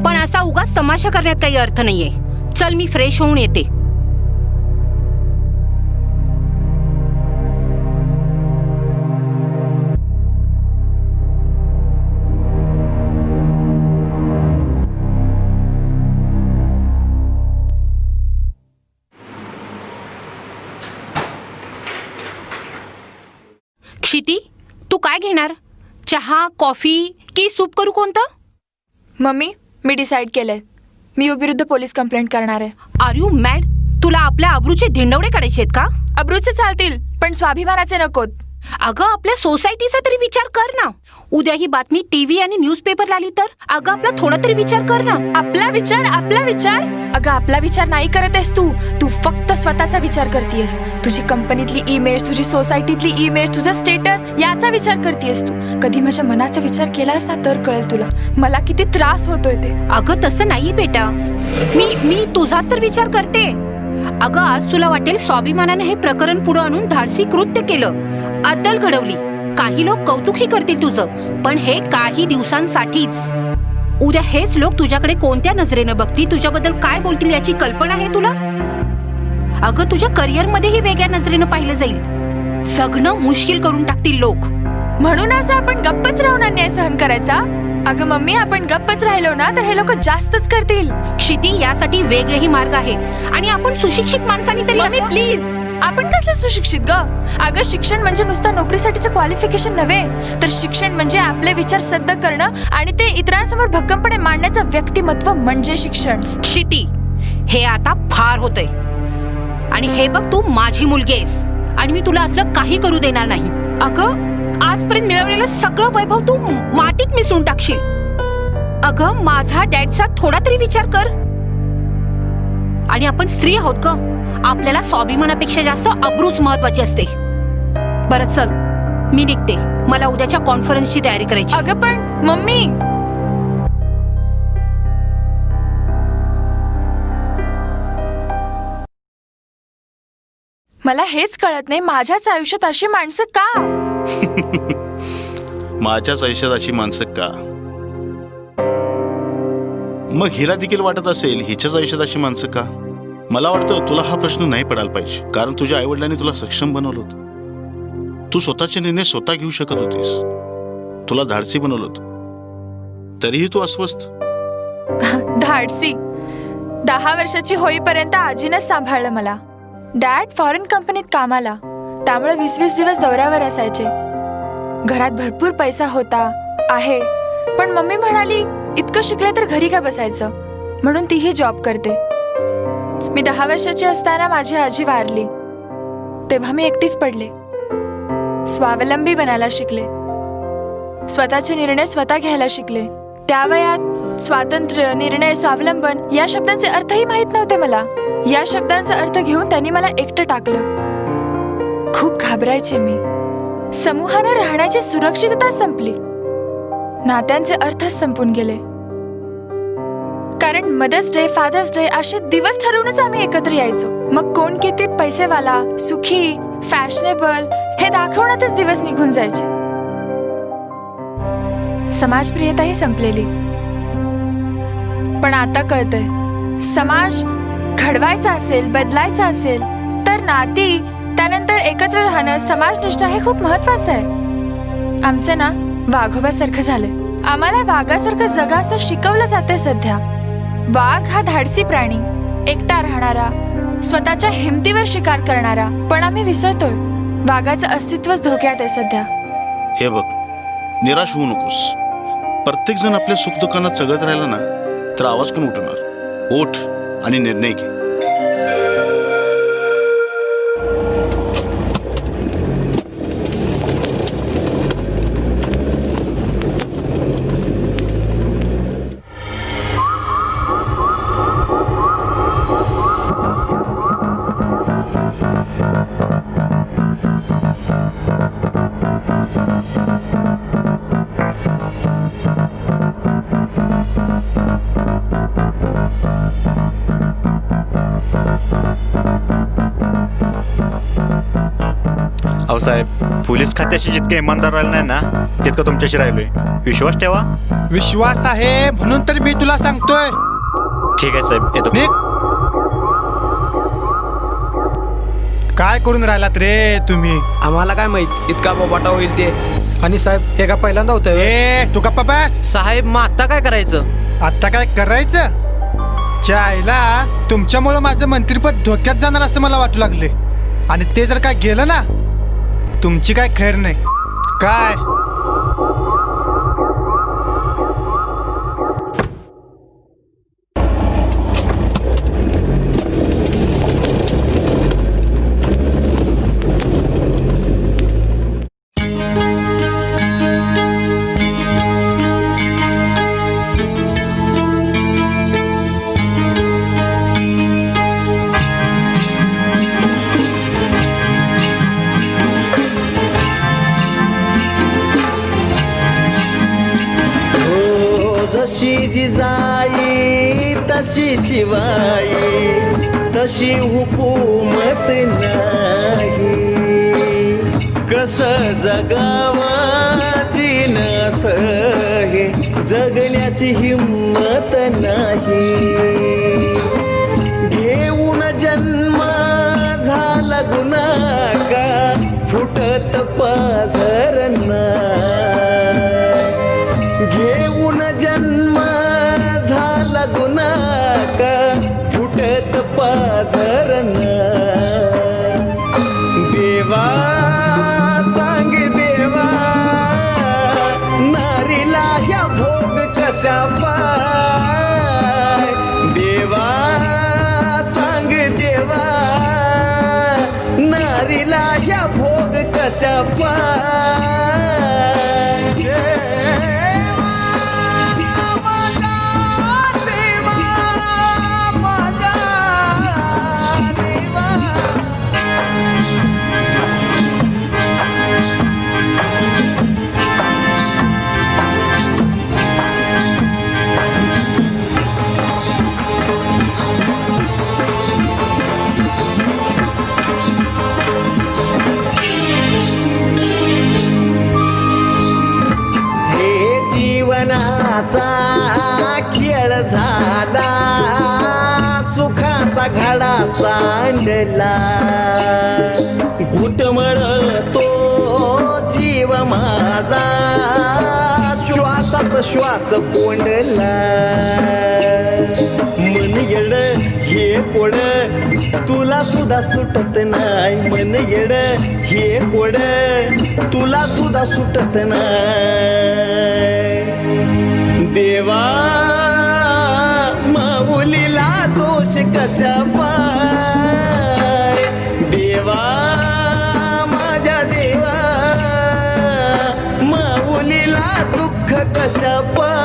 O: पण असा उगाच तमाशा करण्यात काही अर्थ नाहीये. चल, मी फ्रेश होऊन येते. क्षिती, तू काय घेणार? चहा, कॉफी की सूप करू कोणतं?
D: मम्मी, मी डिसाईड केलंय, मी युग विरुद्ध पोलीस कंप्लेंट करणार आहे.
O: Are you mad? तुला आपल्या अब्रूचे धिंडवडे काढायचे आहेत का?
D: अब्रूचे चालतील, पण स्वाभिमानाचे नकोत.
O: अगं, आपल्या सोसायटीचा तरी विचार कर ना. उद्या ही बातमी टीव्ही आणि न्यूजपेपरला आली तर? अगं, आपला थोडा तरी विचार कर ना.
D: आपला विचार? अगं, आपला विचार नाही करत आहेस तू फक्त स्वतःचा विचार करतेस. तुझी कंपनीतली इमेज, तुझी सोसायटीतली इमेज, तुझा स्टेटस याचा विचार करतेस तू. कधी माझ्या मनाचा विचार केलास ना तर कळेल तुला मला किती त्रास होतोय ते.
O: अगं, तसं नाही बेटा, मी तुझाच तर विचार करते. अगं, आज तुला वाटेल स्वाभिमानाने हे प्रकरण पुढे आणून धाडसी कृत्य केलं, अद्दल घडवली. काही लोक कौतुकही करतील तुझं, पण हे काही दिवसांसाठीच. उद्या हेच लोक तुझ्याकडे कोणत्या नजरेनं बघतील, तुझ्याबद्दल काय बोलतील याची कल्पना आहे तुला? अगं, तुझ्या करिअरमध्येही वेगळ्या नजरेनं पाहिलं जाईल. जगणं मुश्किल करून टाकतील लोक.
D: म्हणून असं आपण गप्पच राहून अन्याय सहन करायचा? अगं मम्मी, आपण गप्पच राहिलो ना तर हे लोक जास्तच करतील.
O: क्षिती, यासाठी वेगळेही मार्ग आहेत आणि आपण सुशिक्षित माणसांनी तरी
D: मम्मी प्लीज, आपण कसलं सुशिक्षित ग? अगं, शिक्षण म्हणजे नुसतं नोकरीसाठीचं क्वालिफिकेशन नव्हे, तर शिक्षण म्हणजे आपले विचार सद्य करणं आणि ते इतरांसमोर भक्कमपणे मांडण्याचं व्यक्तिमत्व म्हणजे शिक्षण.
O: क्षिती, हे आता फार होतंय. आणि हे बघ, तू माझी मुलगी आहेस आणि मी तुला असलं काही करू देणार नाही. अगं, आजपर्यंत मिळवलेलं सगळं वैभव तू मातीत मिसळून टाकशील. अगं, माझा डॅडचा थोडा तरी विचार कर. आणि आपण स्त्री आहोत ग, आपल्याला स्वाभिमानापेक्षा जास्त अब्रूच महत्वाची असते. बरं चल, मी निघते, मला उद्याच्या कॉन्फरन्सची तयारी करायची.
D: अगं पण मम्मी, मला हेच कळत नाही, माझ्याच आयुष्यात अशी माणसं का?
J: माझ्याच आयुष्यात अशी माणसं का? मग हिला देखील वाटत असेल हिच्याच आयुष्यात अशी माणसं का? मला वाटतं तुला हा प्रश्न नाही पडायला पाहिजे, कारण तुझ्या आईवडिलांनी तुला सक्षम बनवलं होतं. तू स्वतःचे निर्णय स्वतः घेऊ शकत होतीस. तुला धाडसी बनवलं होतं, तरीही तू अस्वस्थ.
D: धाडसी? 10 वर्षाची होईपर्यंत आजीनंच सांभाळलं मला. डॅड फॉरेन कंपनीत कामाला, त्यामुळे 20-20 दिवस दौऱ्यावर असायचे. घरात भरपूर पैसा होता आहे, पण मम्मी म्हणाली इतकं शिकले तर घरी का बसायचं, म्हणून तीही जॉब करते. मी 10 वर्षाची असताना माझी आजी वारली. तेव्हा मी एकटीच पडले. स्वावलंबी बनायला शिकले, स्वतःचे निर्णय स्वतः घ्यायला शिकले. त्या वयात स्वातंत्र्य, निर्णय, स्वावलंबन या शब्दांचे अर्थही माहीत नव्हते मला. या शब्दांचा अर्थ घेऊन त्यांनी मला एकटं टाकलं. खूप घाबरायचे मी. समूहानं राहण्याची सुरक्षितता संपली, नात्यांचे अर्थच संपून गेले. कारण मदर्स डे, फादर्स डे असे दिवस ठरवूनच आम्ही एकत्र यायचो. मग कोण किती पैसेवाला, सुखी, फॅशनेबल हे दाखवण्यातच दिवस निघून जायचे. समाजप्रियताही संपलेली. पण आता कळतंय, समाज घडवायचा असेल, बदलायचा असेल तर नाती, त्यानंतर एकत्र राहणं, समाजनिष्ठा हे खूप महत्वाचं आहे. आमचं ना वाघोबासारखं झालंय. आम्हाला वाघासारखं जगा असं शिकवलं जाते सध्या. वाघ हा धाडसी प्राणी, एकटा राहणारा, स्वतःच्या हिमतीवर शिकार करणारा. पण आम्ही विसरतोय, वाघाचं अस्तित्वच धोक्यात आहे सध्या.
J: हे बघ, निराश होऊ नकोस. प्रत्येक जण आपल्या सुखदुःखांना चघळत राहिला ना तर आवाज कोण उठणार? ओठ आणि निर्णय घे.
F: अहो साहेब, पोलीस खात्याशी जितके इमानदार राहिलं नाही ना तितकं तुमच्याशी राहिलोय. विश्वास ठेवा.
E: विश्वास आहे म्हणून तर मी तुला सांगतोय.
F: ठीक आहे साहेब, येतो.
E: काय करून राहिलात रे तुम्ही?
N: आम्हाला काय माहित इतका बोबाटा होईल ते.
Q: आणि साहेब हे का पहिल्यांदा होतंय?
E: ए तू गप्पा बस.
N: साहेब मग आता काय करायचं?
E: आता काय करायचं? चायला तुमच्यामुळं माझं मंत्रीपद धोक्यात जाणार असं मला वाटू लागले. आणि ते जर काय गेलं ना तुमची काय खैर नाही. काय
N: जशी जिजाई तशी शिवाई तशी हुकूमत नाही. कस जगावाची नस हे जगण्याची हिम्मत नाही. घेऊन जन्म झाला गुन्हा फुटत पाझर घेऊन जन्म झाला गुन्हा फुटत पाझर देवा सांग देवा नारीला ह्या भोग कशा पाय. देवा सांग देवा नारीला ह्या भोग कशा पाय. खेळ झाला सुखाचा घडा सांडला. घुटमळ तो जीव माझा श्वासात श्वास कोंडला. मन येड हे कोड तुला सुद्धा सुटत नाही. मन येड हे कोड तुला सुद्धा सुटत नाही. देवा माऊलीला दोष कशा पाय. देवा माझ्या देवा माऊलीला दुःख कशा पाय.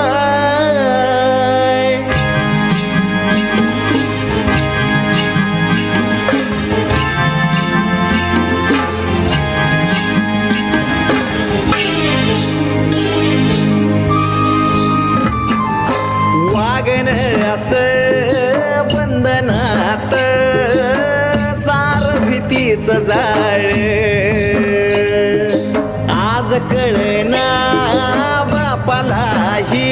N: वागण असं बंधनात सार भीतीच जाळ. आज कळना बापालाही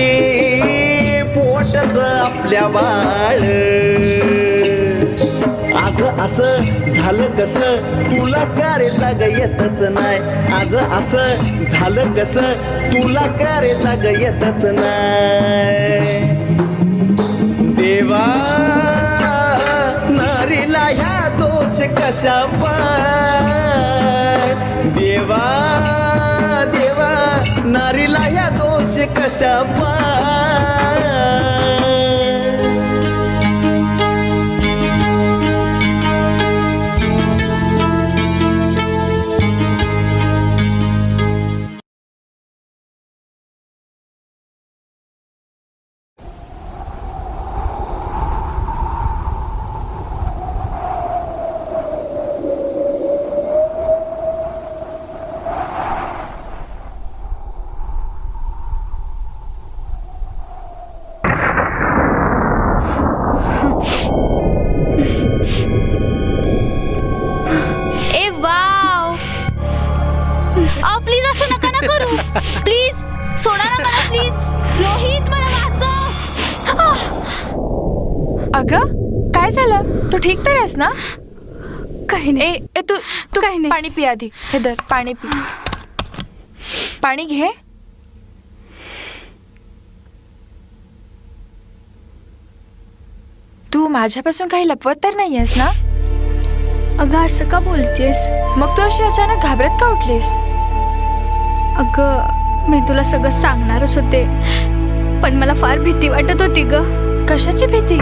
N: पोटच आपल्या बाळ. आज असं झालं कसं तुला कारे जाग येतच नाही. आज असं झालं कसं तुला कारे जाग येतच नाही. देवा नारीला ह्या दोष कशा पाय. देवा देवा नारीला ह्या दोष कशा पाय.
K: प्लीज सोडा ना मला प्लीज. रोहित मला वाचव.
D: अगं काय झालं? तू ठीक तर आहेस ना?
C: काही नाही.
D: ए तू तू
C: काही नाही.
D: पाणी पी आधी. हे धर पाणी पी. पाणी घे. तू माझ्यापासून काही लपवत तर नाही आहेस ना?
C: अगं असं का बोलतेस?
D: मग तू अशी अचानक घाबरत का उठलीस?
C: अगं मी तुला सगळं सांगणारच होते, पण मला फार भीती वाटत होती ग.
D: कशाची भीती?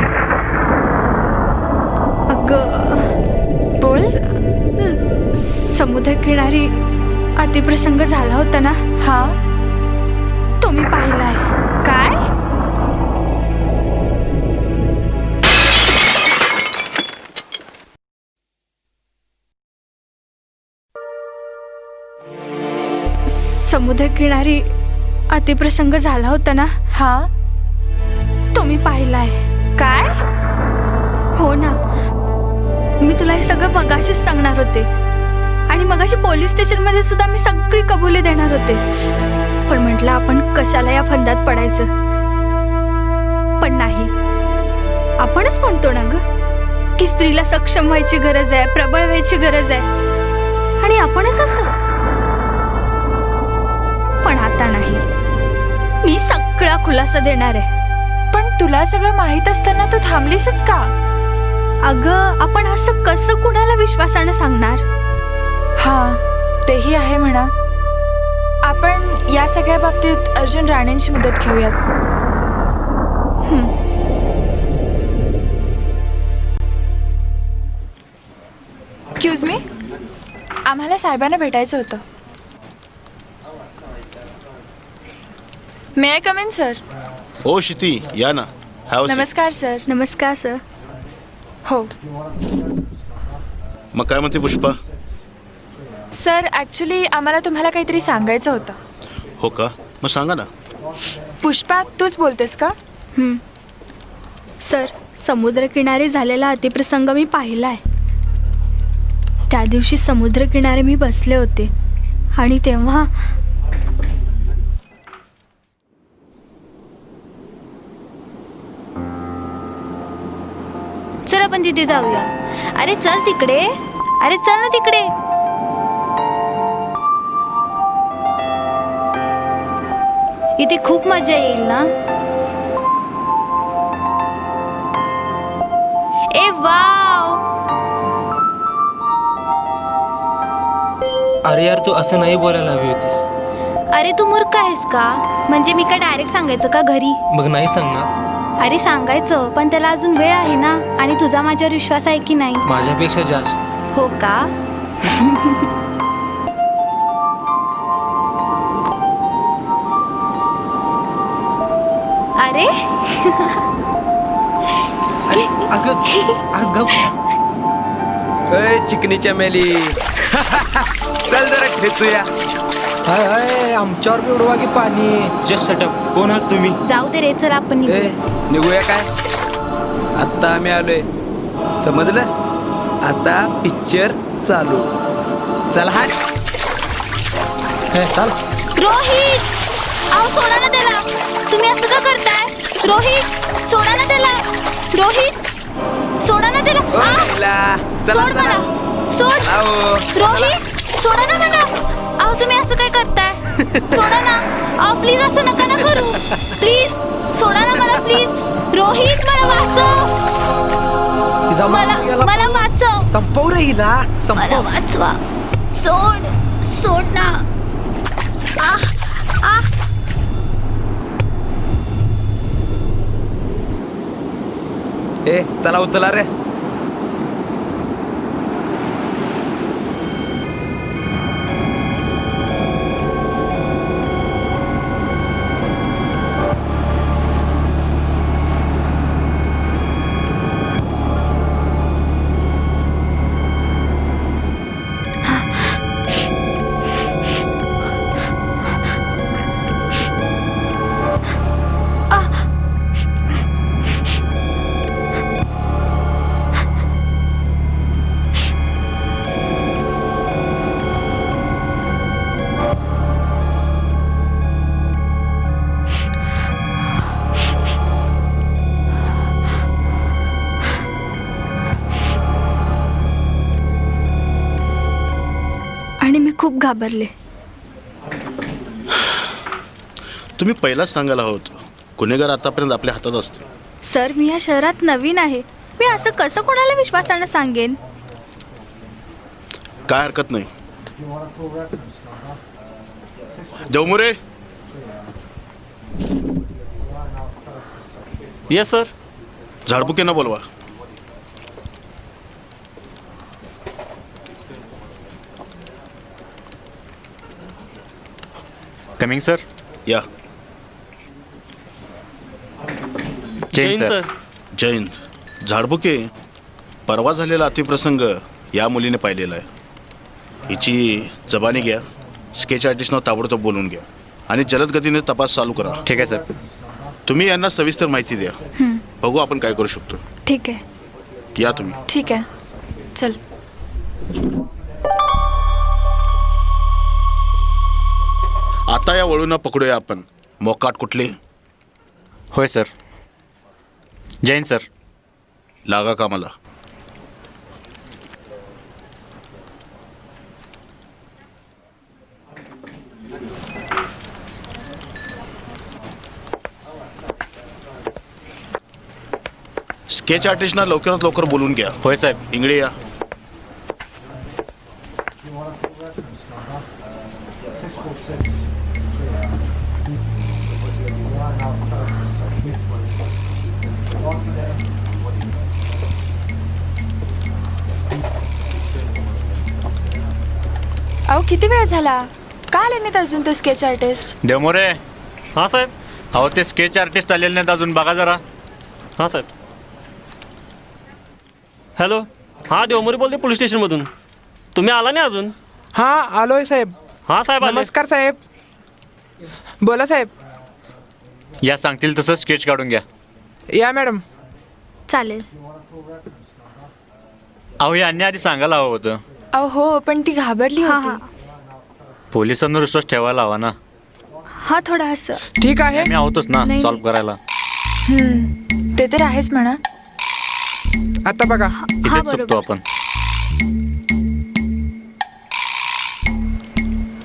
C: अगं
D: बोल.
C: समुद्रकिनारी अतिप्रसंग झाला होता ना,
D: हा
C: तो मी पाहिलाय.
D: काय?
C: समुद्रकिनारी अतिप्रसंग झाला होता ना,
D: हा
C: तो मी पाहिलाय.
D: काय?
C: हो ना, मी तुला हे सगळं मगाशीच सांगणार होते आणि मगाशी पोलीस स्टेशनमध्ये सुद्धा मी सगळी कबुली देणार होते, पण म्हटलं आपण कशाला या फंदात पडायचं. पण नाही, आपणच म्हणतो ना ग की स्त्रीला सक्षम व्हायची गरज आहे, प्रबळ व्हायची गरज आहे, आणि आपणच असं. पण आता नाही, मी सगळा खुलासा देणार आहे.
D: पण तुला सगळं माहित असताना तू थांबलीसच का?
C: अगं आपण असं कसं कुणाला विश्वासानं सांगणार?
D: हा तेही आहे म्हणा. आपण या सगळ्या बाबतीत अर्जुन राणेंची मदत घेऊयात. एक्सक्यूज मी, आम्हाला साहेबांना भेटायचं होतं. मे आय कम इन सर?
J: हो क्षिती, या ना. Have a seat.
D: नमस्कार सर.
C: नमस्कार सर.
D: हो
J: मग काय म्हणते पुष्पा?
D: सर, ॲक्च्युली आम्हाला तुम्हाला काहीतरी सांगायचं होतं.
J: हो का? मग सांगा ना.
D: पुष्पा, तूच बोलतेस का?
C: सर, समुद्रकिनारी झालेला अतिप्रसंग मी पाहिलाय. त्या दिवशी समुद्रकिनारी मी बसले होते आणि तेव्हा
K: चल आपण तिथे जाऊया. अरे चल तिकडे. अरे चल ना तिकडे. इथे खूप मजा येईल ना. ए वाव.
H: अरे यार, तू असं नाही बोलायला हवी होतीस.
K: अरे तू मूर्ख आहेस का? म्हणजे मी काय डायरेक्ट सांगायचं का घरी?
H: मग नाही सांगणार.
K: अरे सांगायचं, पण त्याला अजून वेळ आहे ना. आणि तुझा माझ्यावर विश्वास आहे की नाही?
H: माझ्यापेक्षा जास्त.
K: हो का? अरे
P: चिकनी चमेली. चल जरा खेचूया.
Q: आमच्यावर बी उडवा की पाणी.
H: Just setup. कोण आहात तुम्ही?
K: जाऊ दे रे, चल आपण निघू.
P: निघूया काय? आत्ता आम्ही आलोय, समजलं? आता पिक्चर चालू. चल हा.
Q: चल.
K: रोहित, अहो सोडा ना त्याला. तुम्ही असं का करताय? रोहित, सोडा ना त्याला. रोहित, सोडा ना त्याला. सोड मला. सोड. रोहित, सोडा ना मला. अहो तुम्ही असं काय करताय? सोडा ना. अहो प्लीज असं नका ना करू. प्लीज सोडा ना मला प्लीज. रोहित, मला वाचव. मला वाचव.
Q: संपव रे हिला.
K: मला वाचवा. सोड. सोड ना.
P: ए चला उचला रे.
C: आणि मी खूप घाबरले.
J: तुम्ही पहिलाच सांगायला हवं होतं. गुन्हेगार आतापर्यंत आपल्या हातात असते.
C: सर, मी या शहरात नवीन आहे. मी असं कसं कोणाला विश्वासानं सांगेन?
J: काय हरकत नाही. देवमुरे.
H: Yes sir.
J: झाडबुकेनं बोलवा.
F: Coming sir.
J: या.
F: जैन सर.
J: जैन. झाडबुके, परवा झालेला अतिप्रसंग या मुलीने पाहिलेला आहे. हिची जबानी घ्या, स्केच आर्टिस्टनं ताबडतोब बोलून घ्या आणि जलद गतीने तपास चालू करा.
F: ठीक आहे सर.
J: तुम्ही यांना सविस्तर माहिती द्या. बघू आपण काय करू शकतो.
C: ठीक आहे.
J: या तुम्ही.
D: ठीक आहे, चल.
J: आता या वळून पकडूया आपण. मोकाट कुठले?
F: होय सर. जैन सर.
J: लागा कामाला. स्केच आर्टिस्टना लवकरात लवकर बोलून घ्या.
F: होय साहेब.
J: इंगळे या.
D: अहो किती वेळ झाला, का आले नाहीत अजून ते स्केच आर्टिस्ट?
F: देवमोरे.
H: हां साहेब.
F: अहो ते स्केच आर्टिस्ट आलेले नाहीत अजून, बघा जरा.
H: हां साहेब. हॅलो. हां देवमुरे बोलते पोलीस स्टेशनमधून. तुम्ही आला नाही अजून?
Q: हां आलोय साहेब.
H: हां साहेब आले.
Q: नमस्कार साहेब. बोला साहेब.
F: या सांगतील तसं स्केच काढून घ्या.
Q: या मॅडम.
C: चालेल.
F: अहो हे अन्य आधी सांगायला हवं होतं.
D: अहो हो, पण ती घाबरली
C: हां
D: होती.
C: हां
F: पोलिसांना विश्वास ठेवायला हवा ना.
C: हा थोडा असं.
Q: ठीक आहे.
F: आम्ही आहोतच ना
C: नाही.
F: सॉल्व्ह करायला.
D: ते तर आहेच म्हणा.
Q: आता बघा.
F: इथेच चुकतो आपण.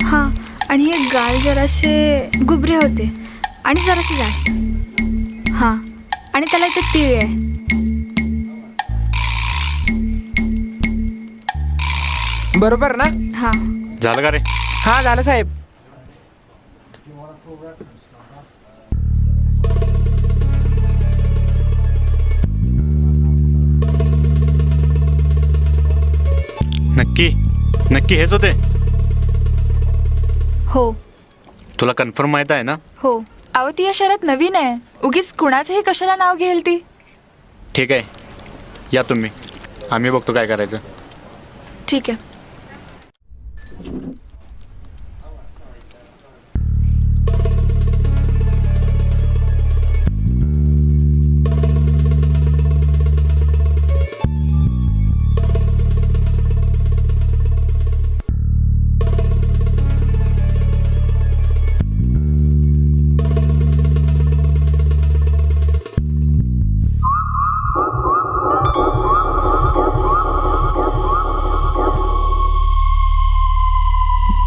C: हां, आणि हे गाल जरासे गुबरे होते आणि जरासे जाड. हां, आणि त्याला इथे तीळ आहे.
Q: बरोबर ना?
C: हां.
F: झालं का रे?
Q: हां झालं साहेब.
F: नक्की नक्की हेच होते?
C: हो
F: तुला कन्फर्म माहित आहे ना?
C: हो.
D: अहो ती या शहरात नवीन आहे, उगीच कुणाचंही कशाला नाव घेईल ती.
F: ठीक आहे, या तुम्ही, आम्ही बघतो काय करायचं.
D: ठीक आहे.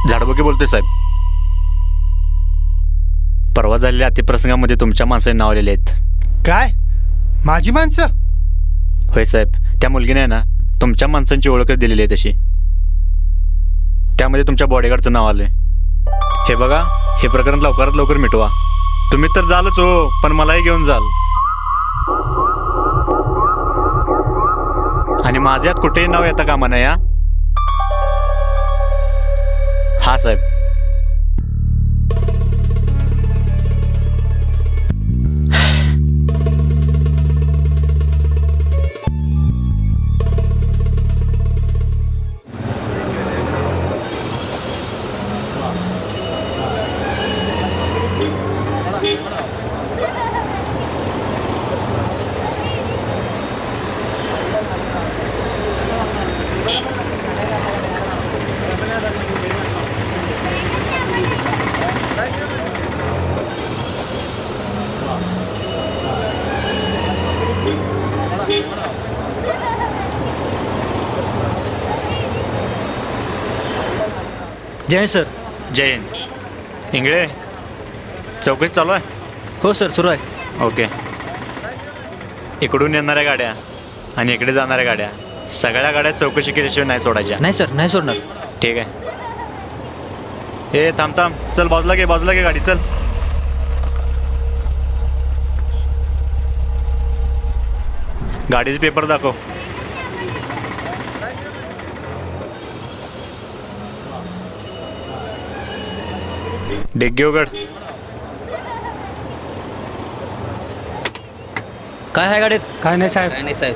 F: झाडबुके बोलतोय साहेब. परवा झालेल्या अतिप्रसंगामध्ये तुमच्या माणसाने नाव आलेले आहेत.
E: काय? माझी माणसं?
F: होय साहेब, त्या मुलगीने ना तुमच्या माणसांची ओळख दिलेली आहे तशी. त्यामध्ये तुमच्या बॉडीगार्डचं नाव आलंय. हे बघा, हे प्रकरण लवकरात लवकर मिटवा. तुम्ही तर जालच हो, पण मलाही घेऊन जाल. आणि माझ्यात कुठेही नाव येता कामा नाही. हा साहेब.
I: जय सर.
F: जय हिंद. इंगळे, चौकशी चालू आहे?
I: हो सर, सुरू आहे.
F: ओके. इकडून येणाऱ्या गाड्या आणि इकडे जाणाऱ्या गाड्या सगळ्या गाड्या चौकशी केल्याशिवाय नाही सोडायच्या.
I: नाही सर, नाही सोडणार.
F: ठीक आहे. ए थांब थांब, चल बाजूला घे गाडी, चल. गाडीचे पेपर दाखव. डिग्गी उघड.
I: काय आहे गाडीत?
Q: काय नाही साहेब.
M: नाही साहेब.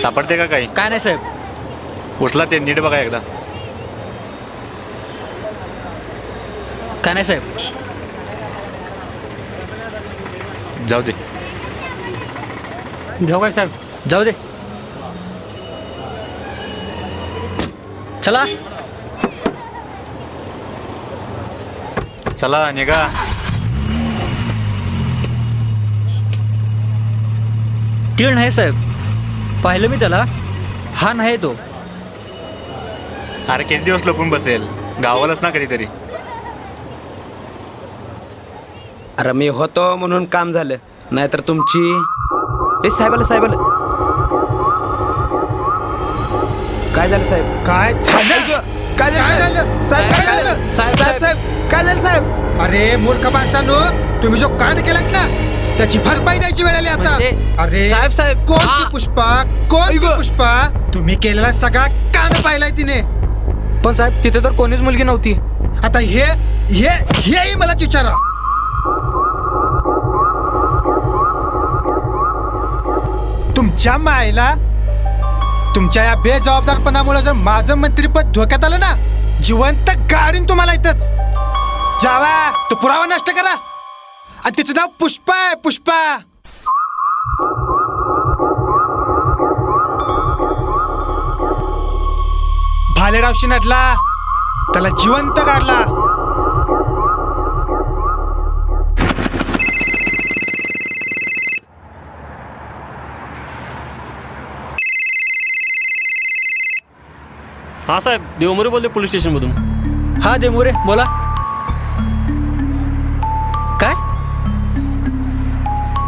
F: सापडते का काही?
I: काय नाही साहेब.
F: उचला ते, नीट बघा एकदा.
I: काय नाही साहेब.
F: जाऊ दे.
Q: जाऊ काय साहेब?
I: जाऊ दे. चला.
F: चला निघा.
I: तीळ नाही साहेब, पाहिलं मी त्याला. हा नाही तो.
F: अरे किती दिवस लपून बसेल, गावालाच ना कधीतरी.
N: अरे मी होतो म्हणून काम झालं, नाहीतर तुमची. ए साहेब आलं, साहेब आलं. काय झालं साहेब?
E: काय झालं?
N: काय
E: झालं? साहेब, काय झालं?
N: साहेब साहेब काय झालं साहेब?
E: अरे मूर्ख माणसांनो, तुम्ही जो कांड केलात ना त्याची भरपाई द्यायची वेळ आली आता. अरे
N: साहेब
E: कोण ती पुष्पा? कोण ती पुष्पा? तुम्ही केलेला सगळा कांड पाहिलाय तिने.
Q: पण साहेब तिथे तर कोणीच मुलगी नव्हती.
E: आता हेही मलाच विचारा. तुमच्या मायला, तुमच्या या बेजबाबदारपणामुळे जर माझं मंत्रीपद धोक्यात आलं ना, जिवंत गाडीन तुम्हाला इथंच. जावा, तो पुरावा नष्ट करा. आणि तिचं नाव पुष्पा आहे, पुष्पा. भालेराव नडला, त्याला जिवंत काढला.
H: हां साहेब, देवमोरे बोलते पोलीस स्टेशनमधून.
I: हा देवमोरे बोला. काय?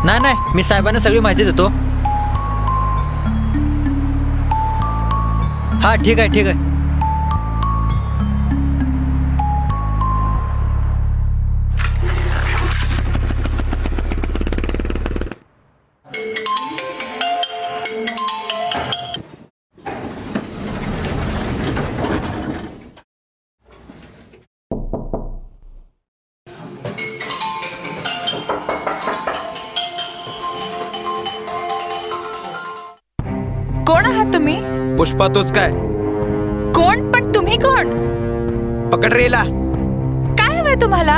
I: नाही, मी साहेबांना सगळी माहिती देतो. हा ठीक आहे.
D: कोण आहात तुम्ही?
N: पुष्पा तोच काय?
D: कोण? पण तुम्ही कोण?
N: पकड रेला.
D: काय हवंय तुम्हाला?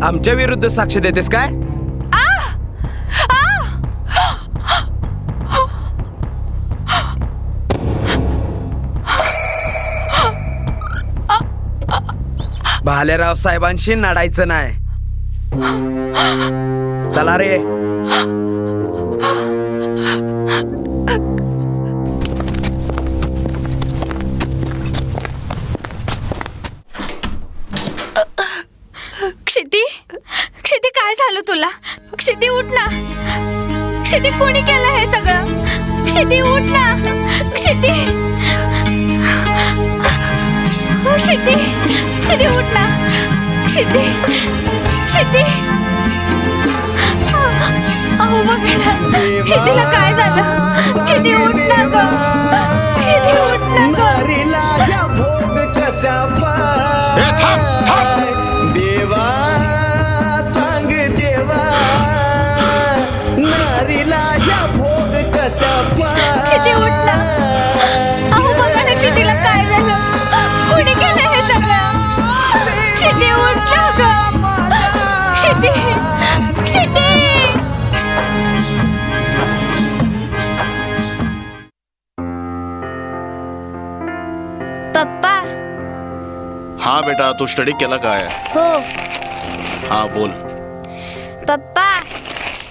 N: आमच्या विरुद्ध साक्ष देतेस काय? भालेराव साहेबांशी नाडायचं नाही. चला रे.
C: क्षिती काय झालं तुला? क्षिती उठ ना. क्षिती कोणी केलं हे सगळं? क्षिती उठ ना. क्षिती उठ ना. क्षिती अहो बघ ना, क्षितीला काय झालं? क्षिती उठ ना गं. क्षिती उठ ना गं.
N: देवा सांग देवा, नारीला या भोग कशा.
C: क्षिती उठ ना. अहो बघा ना, क्षितीला काय झालं? कोणी केलं हे सगळं? क्षिती उठ ना गं. क्षिती.
K: पप्पा.
J: हा बेटा, तू स्टडी केला काय?
K: हो.
J: हा बोल.
K: पप्पा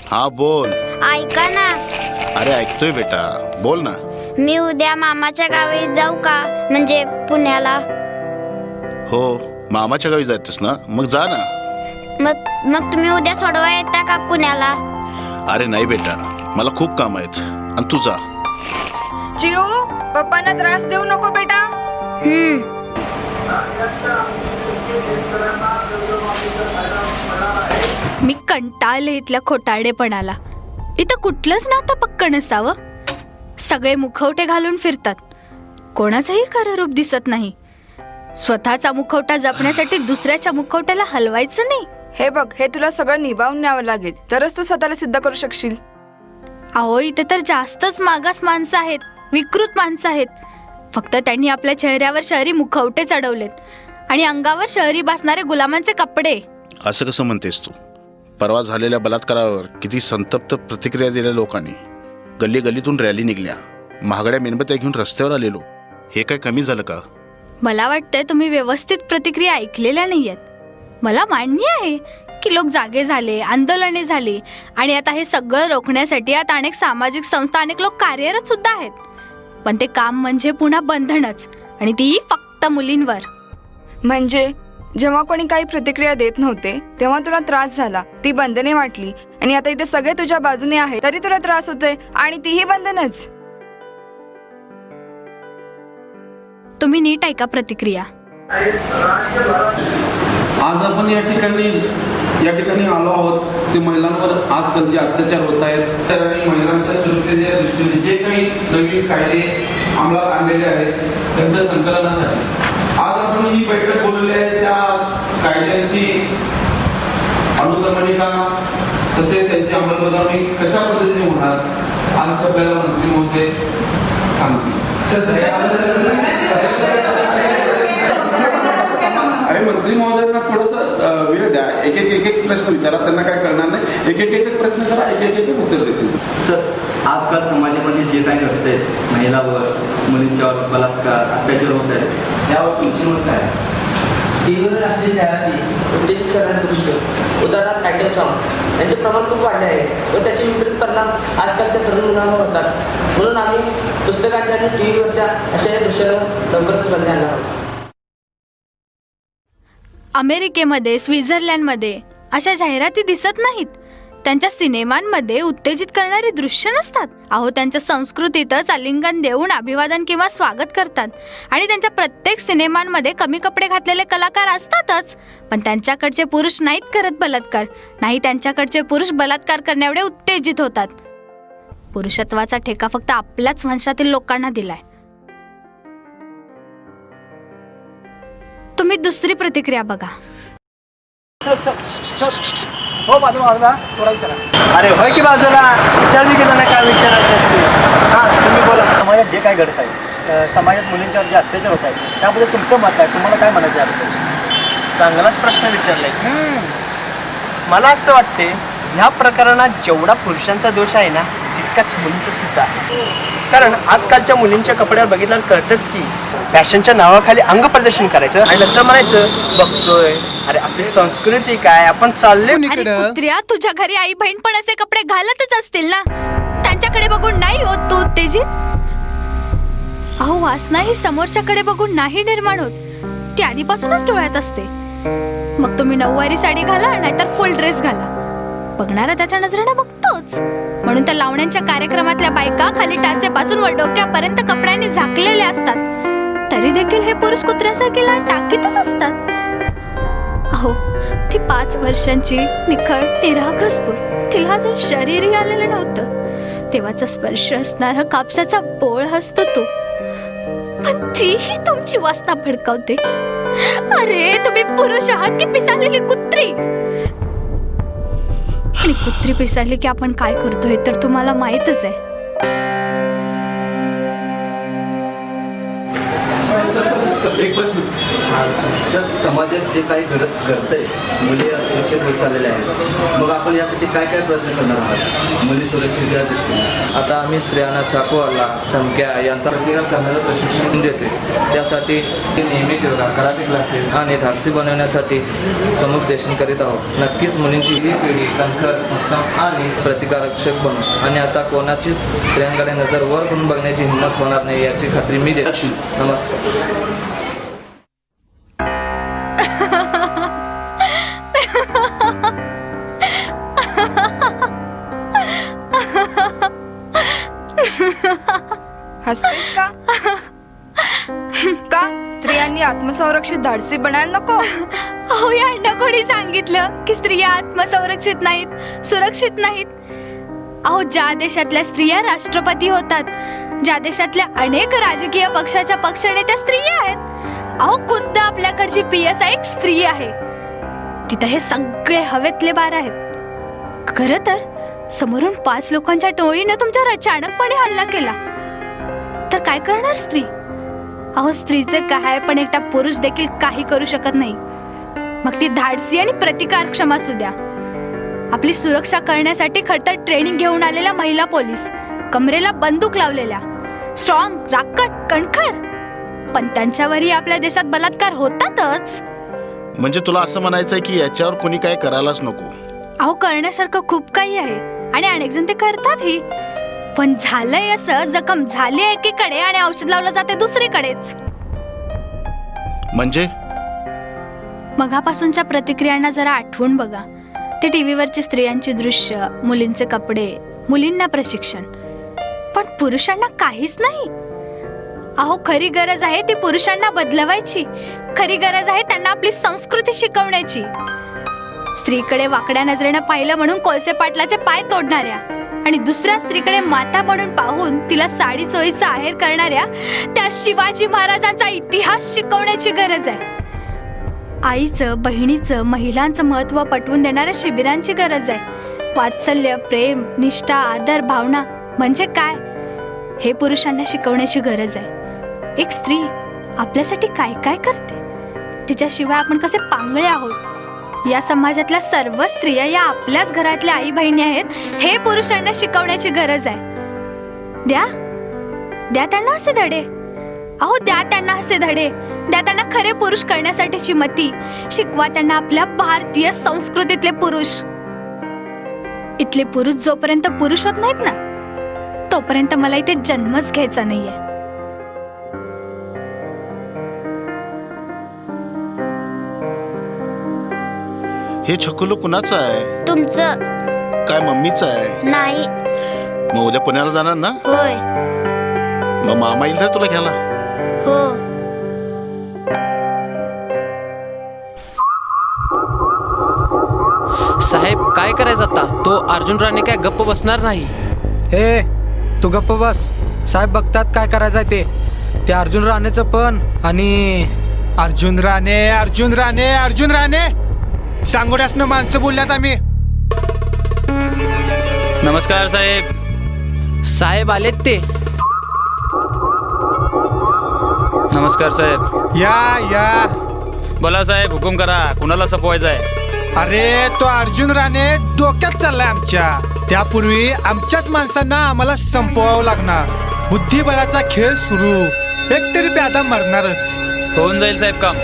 J: हा बोल.
K: ऐका ना,
J: अरे ऐकतोय बेटा, बोल ना.
K: मी उद्या मामाच्या गावी जाऊ का, म्हणजे पुण्याला?
J: हो, मामाच्या गावी जातेस ना, मग जा ना.
K: मग तुम्ही उद्या सोडवा येता का पुण्याला?
J: अरे नाही बेटा, मला खूप काम आहेत आणि तू जा.
D: चिऊ, पप्पांना त्रास देऊ नको बेटा.
C: मी कंटाळले इथल्या खोटारडेपणाला. इथं कुठलंच नातं पक्क नसावं. सगळे मुखवटे घालून फिरतात, कोणाचंही खरं रूप दिसत नाही. स्वतःचा मुखवटा जपण्यासाठी दुसऱ्याच्या मुखवट्याला हलवायचं नाही.
D: हे बघ, हे तुला सगळं निभावून न्यावं लागेल, तरच तू स्वतःला सिद्ध करू शकशील.
C: अहो, इथे तर जास्तच मागास माणसं आहेत, विकृत माणसं आहेत. फक्त त्यांनी आपल्या चेहऱ्यावर शहरी मुखवटे चढवलेत आणि अंगावर शहरी भासणारे गुलामांचे कपडे.
J: असं कसं म्हणतेस तू? परवा झालेल्या बलात्कारावर किती संतप्त प्रतिक्रिया दिल्या लोकांनी. गल्ली गल्लीतून रॅली निघल्या, महागड्या मेणबत्त्या घेऊन रस्त्यावर आलेलो. हे काय कमी झालं का?
C: मला वाटतंय तुम्ही व्यवस्थित प्रतिक्रिया ऐकलेल्या नाहीयेत. मला मान्य आहे की लोक जागे झाले, आंदोलने झाली आणि आता हे सगळं रोखण्यासाठी आता अनेक सामाजिक संस्था, अनेक लोक कार्यरत सुद्धा आहेत. पण ते काम म्हणजे पुन्हा बंधनच, आणि तीही फक्त मुलींवर.
D: म्हणजे जेव्हा कोणी काही प्रतिक्रिया देत नव्हते तेव्हा तुला त्रास झाला, ती बंधने वाटली, आणि आता इथे सगळे तुझ्या बाजूने आहेत तरी तुला त्रास होतोय, आणि तीही बंधनच.
C: तुम्ही नीट ऐका प्रतिक्रिया.
R: आज आपण या ठिकाणी आलो आहोत ते महिलांवर आजकाल जे अत्याचार होत आहेत तर महिलांच्या सुरक्षेच्या दृष्टीने जे काही नवीन कायदे अंमलात आणलेले आहेत त्यांच्या संकलनासाठी आज आपण ही बैठक बोलवली आहे. त्या कायद्यांची अनुक्रमणिका तसेच त्यांची अंमलबजावणी कशा पद्धतीने होणार आज आपल्याला मंत्री महोदय सांगतील. अरे मंत्री महोदयांना थोडंसं वेळ द्या, एक एक प्रश्न विचारा, त्यांना काय करणार नाही. एक प्रश्न करा, एक उत्तर देतील.
P: सर, आजकाल समाजामध्ये जे काही घडतंय, महिलावर, मुलींच्यावर बलात्कार, अत्याचार होत आहेत, यावर तुमची मत काय आहे?
M: टीव्हीवर असलेली जाहिराती उत्तेजित करणारे दृश्य, उदाहरणार्थ आयटम सॉंग यांचे प्रमाण खूप वाढले आहे व त्याचे विपरीत परिणाम आजकालच्या तरुण मुलांवर होतात. म्हणून आम्ही पुस्तकांच्या आणि टीव्हीवरच्या अशा या दृश्यावर लवकरच बंदी आणणार आहोत.
C: अमेरिकेमध्ये, स्वित्झर्लंडमध्ये अशा जाहिराती दिसत नाहीत. त्यांच्या सिनेमांमध्ये उत्तेजित करणारी दृश्य नसतात. अहो, त्यांच्या संस्कृतीतच आलिंगन देऊन अभिवादन किंवा स्वागत करतात, आणि त्यांच्या प्रत्येक सिनेमांमध्ये कमी कपडे घातलेले कलाकार असतातच. पण त्यांच्याकडचे पुरुष नाहीत करत बलात्कार. नाही, त्यांच्याकडचे पुरुष बलात्कार करण्याएवढे उत्तेजित होतात. पुरुषत्वाचा ठेका फक्त आपल्याच वंशातील लोकांना दिलाय. तुम्ही दुसरी प्रतिक्रिया बघा.
N: हो, बाजूला थोडा विचारा. अरे होय की बाजूला विचारली की त्यांना काय विचारायचं. हां, तुम्ही बोला. समाजात जे काय घडत आहे, समाजात मुलींच्यावर जे अत्याचार होत आहेत त्याबद्दल तुमचं मत आहे, तुम्हाला काय म्हणायचं आहे? चांगलाच प्रश्न विचारलाय. मला असं वाटते ह्या प्रकरणात जेवढा पुरुषांचा दोष आहे ना तितकाच मुलींचा सुद्धा आहे. कारण आजकालच्या मुलींच्या कपड्यावर बघितल्यावर कळतंच की फॅशनच्या नावाखाली अंग प्रदर्शन करायचं आणि नंतर म्हणायचं बघतोय. अरे आपली संस्कृती काय, आपण चालले.
C: अरे कुत्र्या, तुझ्या घरी आई बहीण पण असे कपडे घालतच असतील ना, त्यांच्याकडे बघून नाही होत तू उत्तेजित? अहो, वासना ही समोरच्याकडे बघून नाही निर्माण होत, ती आधीपासूनच डोळ्यात असते. मग तुम्ही नऊवारी साडी घाला नाहीतर फुल ड्रेस घाला, बघणारा त्याच्या नजरेनं बघतोच. म्हणून त्या लावण्यांच्या कार्यक्रमातल्या बायका खाली टाचेपासून वर डोक्यापर्यंत कपड्यांनी झाकलेल्या असतात, तरी देखील हे पुरुष कुत्र्यासारखी लाट टाकीतच असतात. अहो, ती 5 वर्षांची निखळ निरागसपूर, तिला अजून शरीरही आलेलं नव्हतं. तेव्हाचा स्पर्श असणारा कापसाचा बोळ असतो तो, पण तीही तुमची वासना भडकावते. अरे, तुम्ही पुरुष आहात की पिसालेली कुत्री? आणि कुत्री पिसाली की आपण काय करतोय तर तुम्हाला माहीतच आहे.
R: एक प्रश्न,
M: आजच्या समाजात जे काही घडतंय, मुली असुरक्षित होत चाललेल्या आहेत, मग आपण यासाठी काय काय प्रयत्न करणार आहात मुली सुरक्षित या दृष्टीने?
S: आता आम्ही स्त्रियांना चाकू हल्ला, धमक्या यांचा
M: प्रतिकार करण्याचं प्रशिक्षण
S: देते. त्यासाठी
M: नियमित योगा, कराटे क्लासेस
S: आणि धाडसी बनवण्यासाठी समुपदेशन करीत आहोत. नक्कीच मुलींची
M: ही पिढी कणखर, उत्तम
S: आणि प्रतिकारक्षक बनू आणि आता कोणाचीच स्त्रियांकडे नजर वर करून बघण्याची हिंमत होणार नाही याची खात्री मी देतो. नमस्कार.
D: हसतेस का? का स्त्रियांनी आत्मसंरक्षित धाडसी बनायला नको?
C: अहो यांना कोणी सांगितलं की स्त्रिया आत्मसंरक्षित नाहीत, सुरक्षित नाहीत? अहो ज्या देशातल्या स्त्रिया राष्ट्रपती होतात, ज्या देशातल्या अनेक राजकीय पक्षाच्या पक्षनेत्या स्त्रिया आहेत, अहो खुद्द आपल्याकडची PSI एक स्त्री आहे. तिथं हे सगळे हवेतले बार आहेत. खरं तर समोरून 5 लोकांच्या टोळीनं तुमच्यावर अचानकपणे हल्ला केला तर काय करणार स्त्री? अहो स्त्रीचे काय, पण एकटा पुरुष देखील काही करू शकत नाही. मग ती धाडसी आणि प्रतिकारक्षम असू द्या. आपली सुरक्षा करण्यासाठी खडतर ट्रेनिंग घेऊन आलेल्या महिला पोलीस, कमरेला बंदूक लावलेल्या, स्ट्रॉंग, राकट, कणखर, पण त्यांच्यावरही आपल्या देशात बलात्कार होतातच.
J: म्हणजे तुला असं म्हणायचंय की याच्यावर कोणी काय करायलाच नको?
C: अहो करण्यासारखं खूप काही आहे आणि अनेक जण ते करतातही, पण झालंय असं, जखम झाली एकीकडे आणि औषध लावलं जाते दुसरीकडेच.
J: म्हणजे
C: मगापासूनच्या प्रतिक्रियांना जरा आठवून बघा. ते टीव्हीवरची स्त्रियांची दृश्य, मुलींचे कपडे, मुलींना प्रशिक्षण, पण पुरुषांना काहीच नाही. अहो खरी गरज आहे ती पुरुषांना बदलवायची. खरी गरज आहे त्यांना आपली संस्कृती शिकवण्याची. स्त्रीकडे वाकड्या नजरेनं पाहिलं म्हणून कोळसे पाटलाचे पाय तोडणाऱ्या आणि दुसऱ्या स्त्रीकडे माता म्हणून पाहून तिला साडी चोळीचा आहेर करणाऱ्या त्या शिवाजी महाराजांचा इतिहास शिकवण्याची गरज आहे. आईचं, बहिणीचं, महिलांचं महत्त्व पटवून देणाऱ्या शिबिरांची गरज आहे. वात्सल्य, प्रेम, निष्ठा, आदर, भावना म्हणजे काय हे पुरुषांना शिकवण्याची गरज आहे. एक स्त्री आपल्यासाठी काय काय करते, तिच्याशिवाय आपण कसे पांगळे आहोत, या समाजातल्या सर्व स्त्रिया या आपल्याच घरातल्या आई बहिणी आहेत हे पुरुषांना शिकवण्याची गरज आहे. द्या द्या त्यांना असे धडे. अहो द्या त्यांना असे धडे. द्या त्यांना खरे पुरुष करण्यासाठीची मती. शिकवा त्यांना आपल्या भारतीय संस्कृतीतले पुरुष. इथले पुरुष जोपर्यंत पुरुष होत नाहीत ना, तोपर्यंत मला इथे जन्मच घ्यायचा नाहीये.
J: हे छकुलं कुणाचं आहे?
K: तुमचं.
J: काय मम्मीचं आहे?
K: नाही.
J: मग उद्या पुण्याला जाणार ना?
K: होय.
J: मग मामा येईल ना तुला घ्यायला?
K: हो.
H: साहेब काय करायचं आता? तो अर्जुन राणे काय गप्प बसणार नाही.
Q: ए तू गप्प बस. साहेब बघतात काय करायचं आहे ते अर्जुन राणेचं पण. आणि
E: अर्जुन राणे, अर्जुन राणे, अर्जुन राणे सांगोड्यासनं माणसं बोलल्यात आम्ही.
H: नमस्कार साहेब. साहेब आलेत ते. नमस्कार साहेब.
E: या
H: बोला साहेब, हुकूम करा. कुणाला सपवायचं आहे?
E: अरे तो अर्जुन राणे डोक्यात चाललाय आमच्या. त्यापूर्वी आमच्याच माणसांना आम्हाला संपवावं लागणार. बुद्धिबळाचा खेळ सुरू. एकतरी प्यादा मरणारच.
H: होऊन जाईल साहेब काम.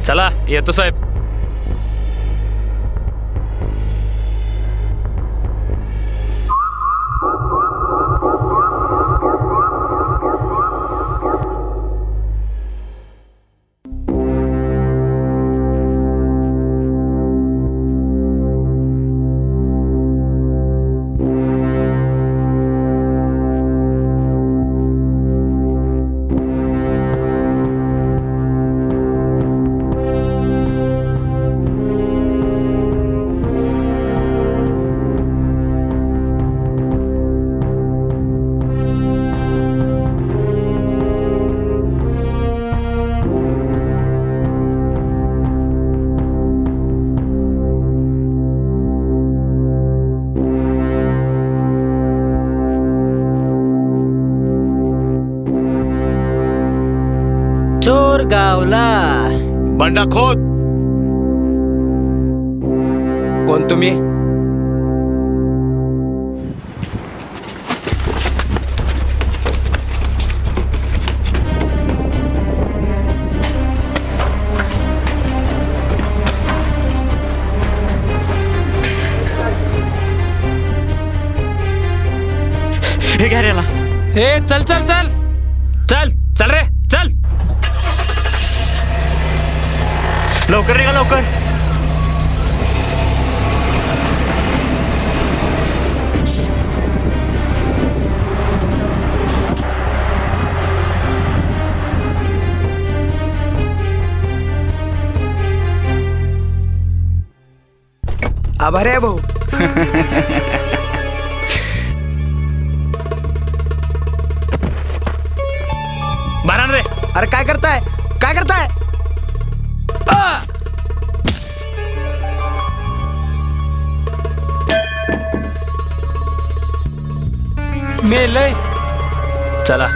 H: चला येतो साहेब.
N: चोर गावला.
J: बंडा खोद.
N: कोण तुम्ही?
F: हे घ्या रे याला.
Q: हे चल चल चल
F: चल चल रे चल. लवकर निघा लवकर.
Q: आभारी आहे भाऊ.
F: बारान रे.
N: अरे काय करताय, काय करताय?
Q: मेलय.
F: चला.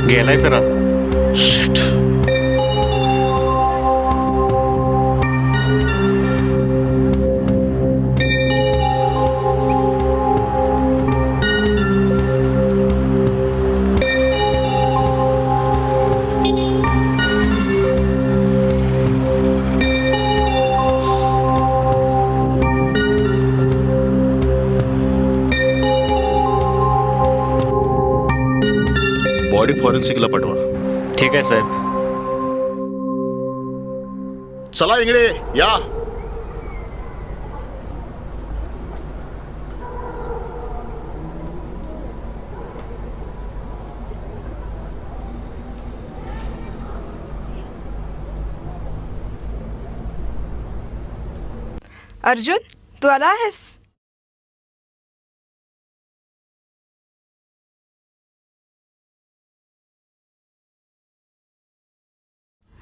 F: गेलाय सर.
J: बॉडी फॉरेन्सिकला पाठवा.
F: ठीक आहे साहेब.
J: चला इंगळे या.
D: अर्जुन, तू आला आहेस?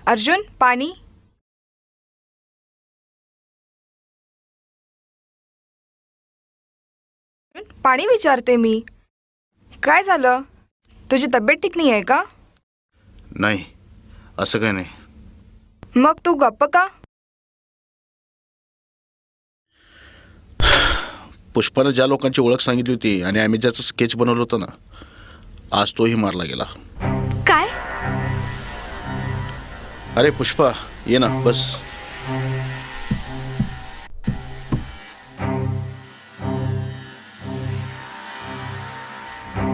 D: अर्जुन, पाणी. पाणी विचारते मी. काय झालं? तुझी तब्येत ठीक नाही आहे का?
J: नाही, असं काय नाही.
D: मग तू गप्प का?
J: पुष्पानं ज्या लोकांची ओळख सांगितली होती आणि आम्ही ज्याचं स्केच बनवलं होतं ना, आज तोही मारला गेला.
C: काय?
J: अरे पुष्पा, ये ना बस.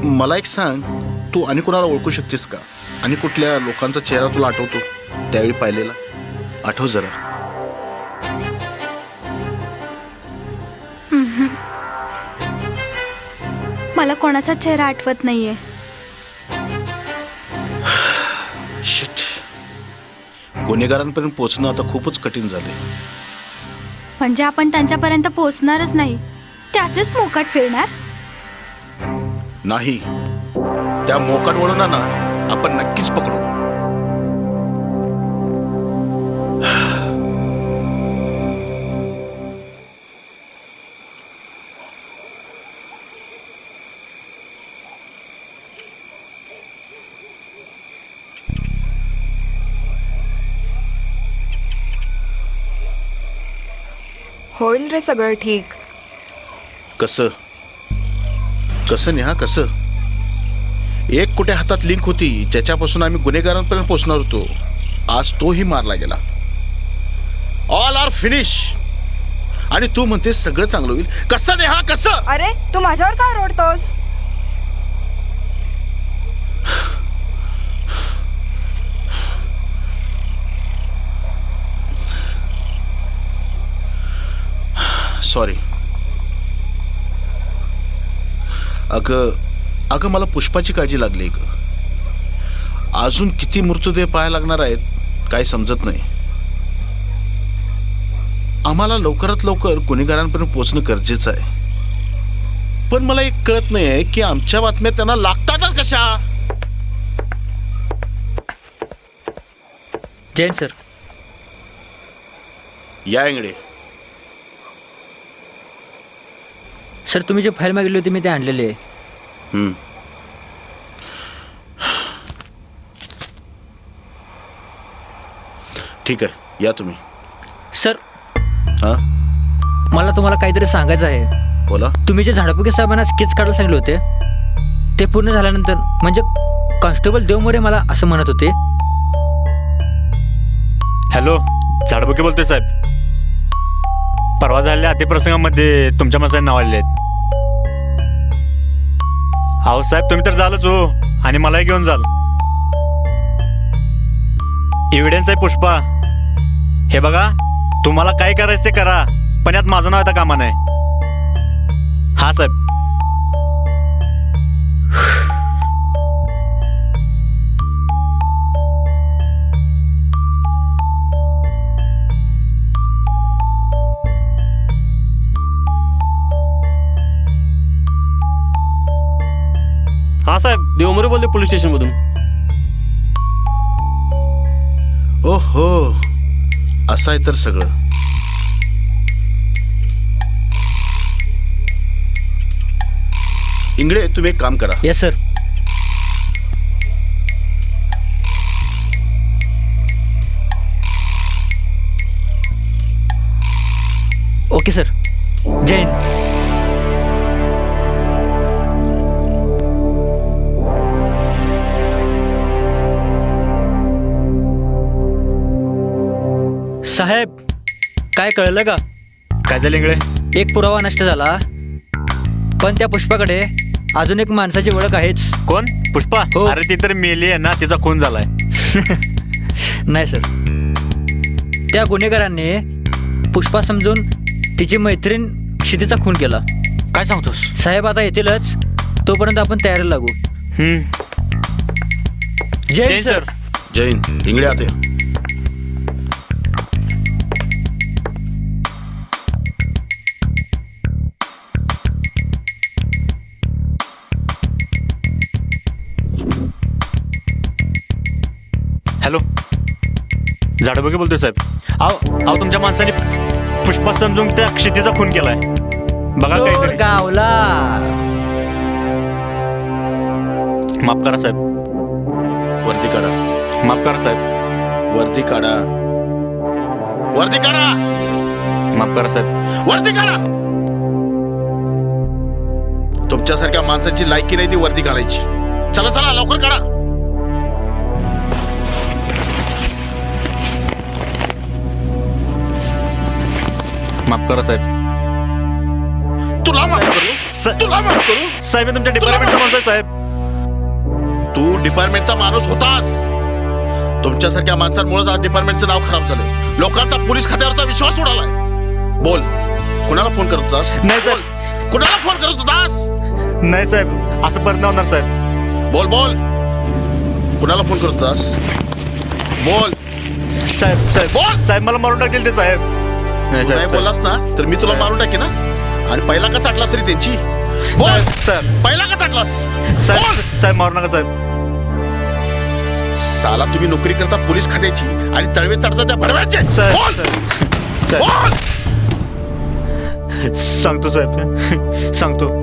J: मला एक सांग, तू आणि कोणाला ओळखू शकतेस का? आणि कुठल्या लोकांचा चेहरा तुला आठवतो त्यावेळी पाहिलेला? आठव जरा.
C: मला कोणाचा चेहरा आठवत नाहीये.
J: शिट, गुन्हेगारांपर्यंत पोहोचणं आता खूपच कठीण झाले.
C: म्हणजे आपण त्यांच्यापर्यंत पोहोचणारच नाही, ते असेच मोकाट फिरणार?
J: नाही, त्या मोकाट वळणांना आपण नक्कीच पकडू.
D: होईल रे सगळं ठीक.
J: कसं कसं नेहा, कसं? एक कुठे हातात लिंक होती ज्याच्यापासून आम्ही गुन्हेगारांपर्यंत पोहोचणार होतो, आज तोही मारला गेला. All are finish. आणि तू म्हणते सगळं चांगलं होईल. कसं नेहा, कसं?
D: अरे तू माझ्यावर का रोडतोस?
J: सॉरी. अगं मला पुष्पाची काळजी लागली ग. अजून किती मृतदेह पाहायला लागणार आहेत काय समजत नाही. आम्हाला लवकरात लवकर गुन्हेगारांपर्यंत पोहोचणं गरजेचं आहे. पण मला एक कळत नाही आहे की आमच्या बातम्या त्यांना लागतातच कशा.
I: जैन सर.
J: या इंगडे.
I: सर तुम्ही जे फाईल मागितली होती मी ते आणलेली आहे.
J: ठीक आहे, या तुम्ही.
I: सर
J: हा,
I: मला तुम्हाला काहीतरी सांगायचं आहे.
J: बोला.
I: तुम्ही जे झाडापुके साहेबांना स्केच काढायला सांगितले होते ते पूर्ण झाल्यानंतर म्हणजे कॉन्स्टेबल देवमोरे मला असं म्हणत होते.
F: हॅलो, झाडबुके बोलतोय साहेब. परवा झालेल्या अतिप्रसंगामध्ये तुमच्या माणसाने नाव आलेले आहेत. अहो साहेब, तुम्ही तर झालंच हो, आणि मलाही घेऊन जाल. एव्हिडन्स आहे पुष्पा. हे बघा, तुम्हाला काय करायचं ते करा, पण यात माझं नाव आता कामा नाही. हा साहेब.
H: हा साहेब, देवमोरे बोलले पोलीस स्टेशनमधून.
J: ओहो, असं आहे तर सगळं. इंगडे, तुम्ही एक काम करा.
I: Yes sir. Okay sir. Jain. साहेब, काय कळलं का?
F: काय झालं इंगळे?
I: एक पुरावा नष्ट झाला, पण त्या पुष्पाकडे अजून एक माणसाची ओळख आहेच.
F: कोण? पुष्पा?
I: हो.
F: अरे ती तर मेली आहे ना, तिचा खून झालाय.
I: नाही सर, त्या गुन्हेगारांनी पुष्पा समजून तिची मैत्रीण क्षितीचा खून केला.
F: काय सांगतोस?
I: साहेब आता येतीलच, तोपर्यंत आपण तयारीला लागू. जैन सर.
J: जैन, इंगडे आते.
F: हॅलो, झाडबुके बोलतोय साहेब. अहो तुमच्या माणसाने पुष्पा समजून त्या क्षितीचा खून केलाय. बघा काहीतरी.
I: गावला.
F: माफ करा साहेब.
J: वर्दी काढा.
F: माफ करा साहेब.
J: वर्दी काढा. वर्दी काढा.
F: माफ करा साहेब.
J: वर्दी काढा. तुमच्यासारख्या माणसाची लायकी नाही ती वर्दी घालायची. चला चला, लवकर काढा.
F: माफ करा साहेब.
J: तुला माफ करू? तुला माफ करू?
F: साहेब, तुमच्या डिपार्टमेंटचा माणूस आहे साहेब.
J: तू डिपार्टमेंटचा माणूस होतास. तुमच्यासारख्या माणसांमुळे आज डिपार्टमेंटचं नाव खराब झालंय. लोकांचा पोलीस खात्यावरचा विश्वास उडालाय. बोल, कुणाला फोन करत होतास?
F: नाही साहेब.
J: कुणाला फोन करत होतास?
F: नाही साहेब, असं परत नाही होणार साहेब.
J: बोल बोल, कुणाला फोन करत होतास? बोल.
F: साहेब साहेब
J: बोल.
F: साहेब, मला मारून टाकतील ते साहेब.
J: नाही बोललास ना तर मी तुला मारून टाके ना. आणि पहिला का चाटलास तरी त्यांची? बोल
F: साहेब.
J: पहिला का चाटलास?
F: साहेब साहेब, मारू नका साहेब.
J: साला तुम्ही नोकरी करता पोलीस खात्याची आणि तळवे चढता त्या भडव्यांचे. बोल. बोल.
F: सांगतो साहेब, सांगतो.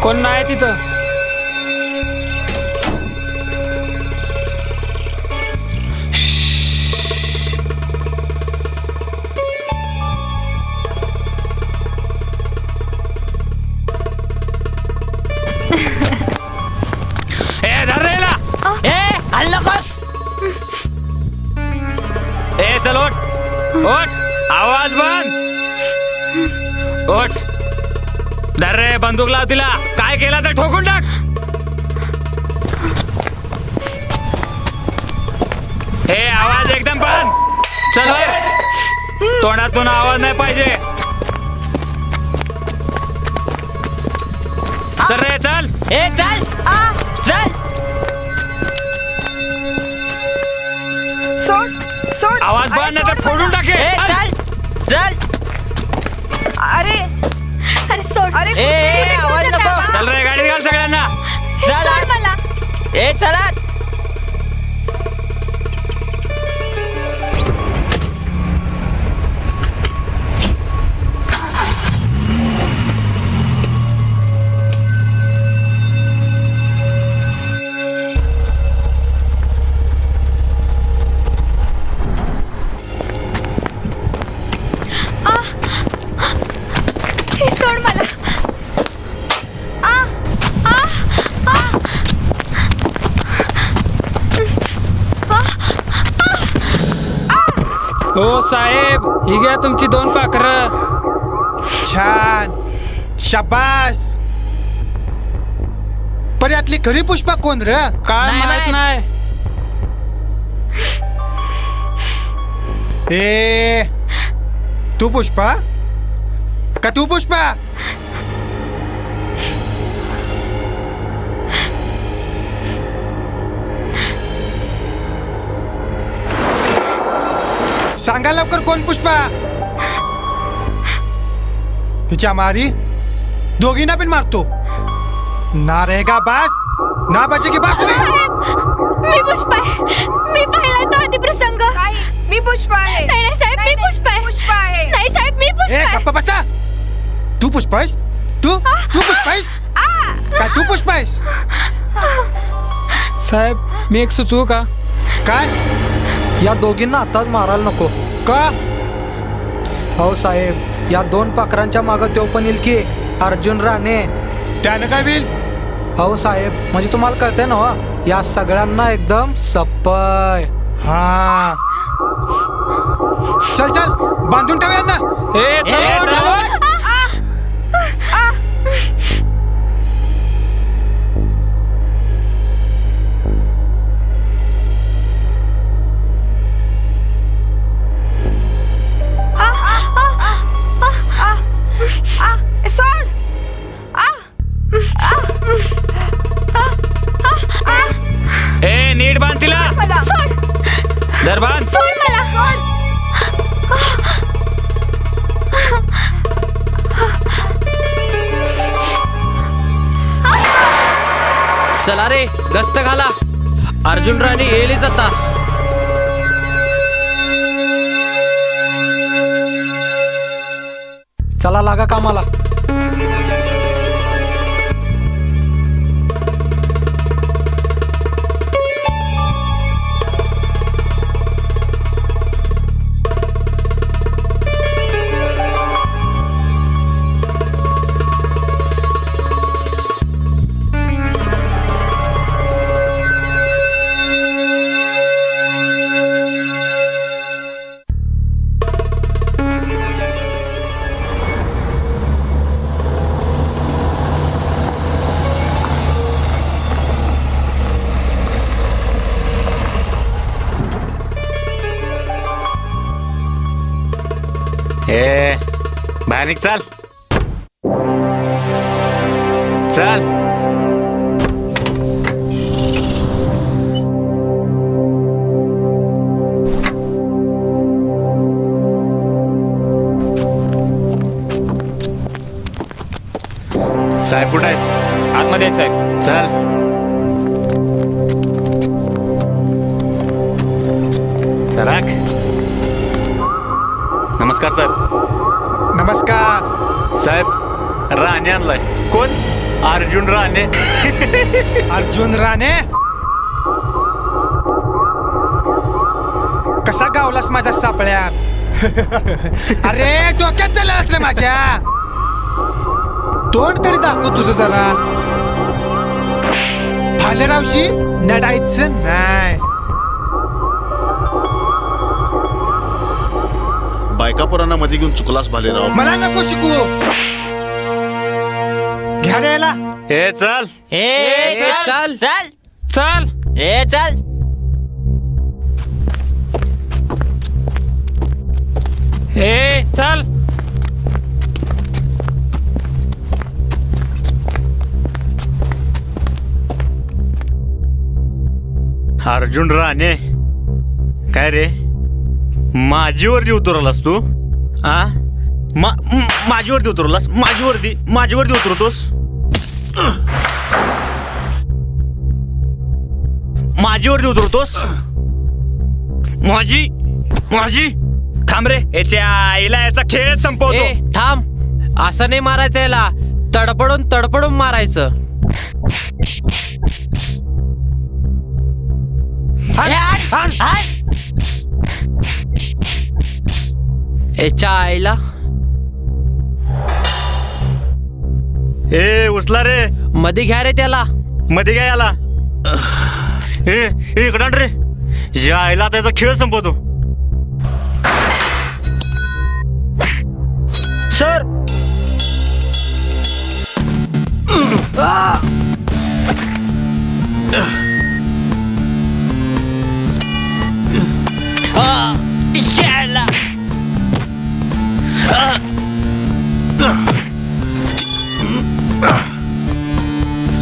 Q: कोण नाही तिथं?
H: ओठ आवाज बंद. ओठ धर रे बंदूक लाव तिला. काय केला तर ठोकून टाक. हे आवाज एकदम बंद. चल बाहेर. तोंडातून आवाज नाही पाहिजे. चल रे चल.
N: ए चल चल.
D: सोड सोड.
H: आवाज
D: अरे,
H: बंद नाही तर
D: सोड
H: फोडून
D: मला.
H: टाके.
N: ए चल चल.
D: अरे
C: अरे सोड.
D: अरे
N: ए आवाज नको.
H: चल रे गाडीत घाल सगळ्यांना.
C: सोड मला.
N: ए चला.
C: हे सोड मला. आ आ आ
H: हो साहेब ही घ्या तुमची 2 पाखरं.
E: छान शाबास. पण यातली खरी पुष्पा कोण र?
H: काय
N: नाही,
H: माहित नाही.
E: ए तू पुष्पा का तू पुष्पा? सांगा लवकर कोण पुष्पा? हिच्या मारी दोघींना पण मारतो. ना रहेगा बास ना बचेगी बासुरी.
C: मी पुष्पा आहे. मी पाहिला तो आधी प्रसंग.
D: मी पुष्पा आहे.
C: नाही नाही साहेब मी पुष्पा आहे.
D: पुष्पा आहे.
C: नाही साहेब मी पुष्पा
E: ए
C: आहे.
E: गप्पा बसा. तू पुष्पा आहेस? तू पुष्पा आहेस का? तू पुष्पा आहेस?
Q: साहेब मी एक सुचवू का?
E: काय?
Q: या दोघींना आताच मारायला नको.
E: का?
Q: अहो साहेब या 2 पाखरांच्या मागं तो पण येईल की अर्जुन राणे.
E: त्यानं काय होईल?
Q: अहो साहेब म्हणजे तुम्हाला कळतंय ना हो? या सगळ्यांना एकदम सप्पय.
E: हा चल चल बांधून ठेव यांना.
H: ए चल.
D: सोड.
H: ए नीट बांध तिला.
D: मला
C: सोड.
H: धर बांध.
C: सोड मला.
N: चला रे गस्त घाला. अर्जुन राणे येईलच आता.
Q: चला लागा कामाला.
H: ए बाहेर निघ. चल चल. साहेब कुठं आहेत?
F: आतमध्ये आहेत साहेब.
H: चल. सराक. नमस्कार साहेब.
E: नमस्कार
H: साहेब राणे आणलाय. कोण? अर्जुन राणे.
E: अर्जुन राणे. कसा गावलास माझ्या सापळ्यात? अरे डोक्यात चाललं असलं माझ्या. तोंड तरी दाखव तुझं जरा. भालेरावशी नडायचं नाही.
J: बायका पोरांना मध्ये घेऊन चुकलास भालेराव.
E: मला नको शिकू. घ्या रे याला.
F: ए चल
N: चल चल
H: चल
N: ए चल.
H: ए चल.
F: अर्जुन राणे काय रे माझी वर्दी उतरवलास तू? आ माझी वर्दी उतरवलास? माझी वर्दी उतरवतोस? माझी वर्दी उतरवतोस? माझी
H: थांब रे, याच्या आईला याचा खेळच संपवतो.
Q: थांब, असं नाही मारायचं याला, तडपडून मारायचं. याच्या आईला.
F: ए उचला रे,
Q: मध्ये घ्या रे त्याला.
F: मध्ये घ्या याला. ए इकडं आण रे, या आईला त्याचा खेळ संपवतो.
Q: सर.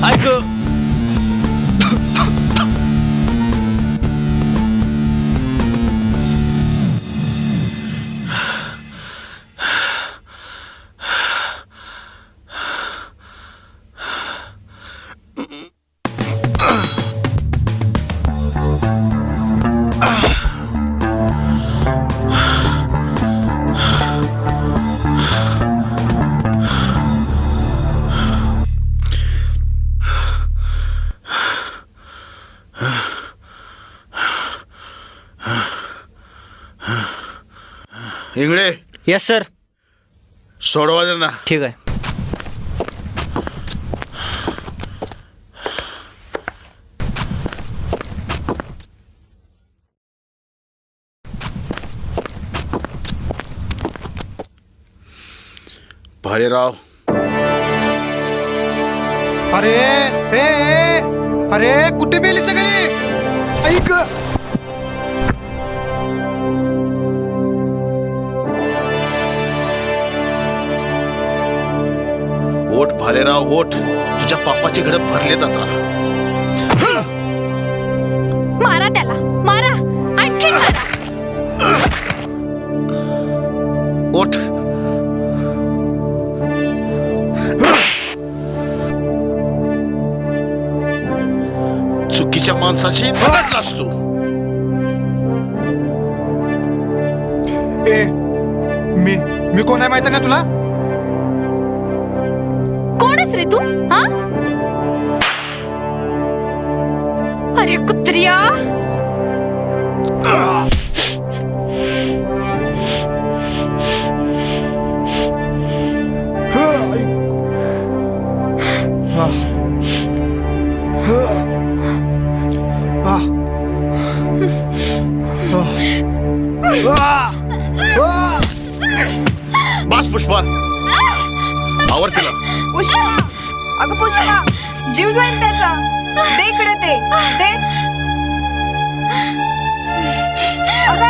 Q: ऐक.
J: इंगळे.
I: Yes sir.
J: सोडवा दे ना.
I: ठीक आहे.
J: भालेराव.
E: अरे अरे कुठे गेली सगळी? ऐक.
J: ओठ भालेराव ओठ, तुझ्या पापाची घडं भरलेत आता.
C: मारा त्याला, मारा, आणखी मारा.
J: ओठ. चुकीच्या माणसाची बदलास तू.
E: ए मी कोण आहे माहिती ना तुला?
C: कोण आहेस रे तू? हा? अरे कुत्रिया.
J: बस पुष्पा, आवर तिला.
D: पुष्पा, अगं पुष्पा, जीव जाईल त्याचा. दे इकडे ते, दे. अगं.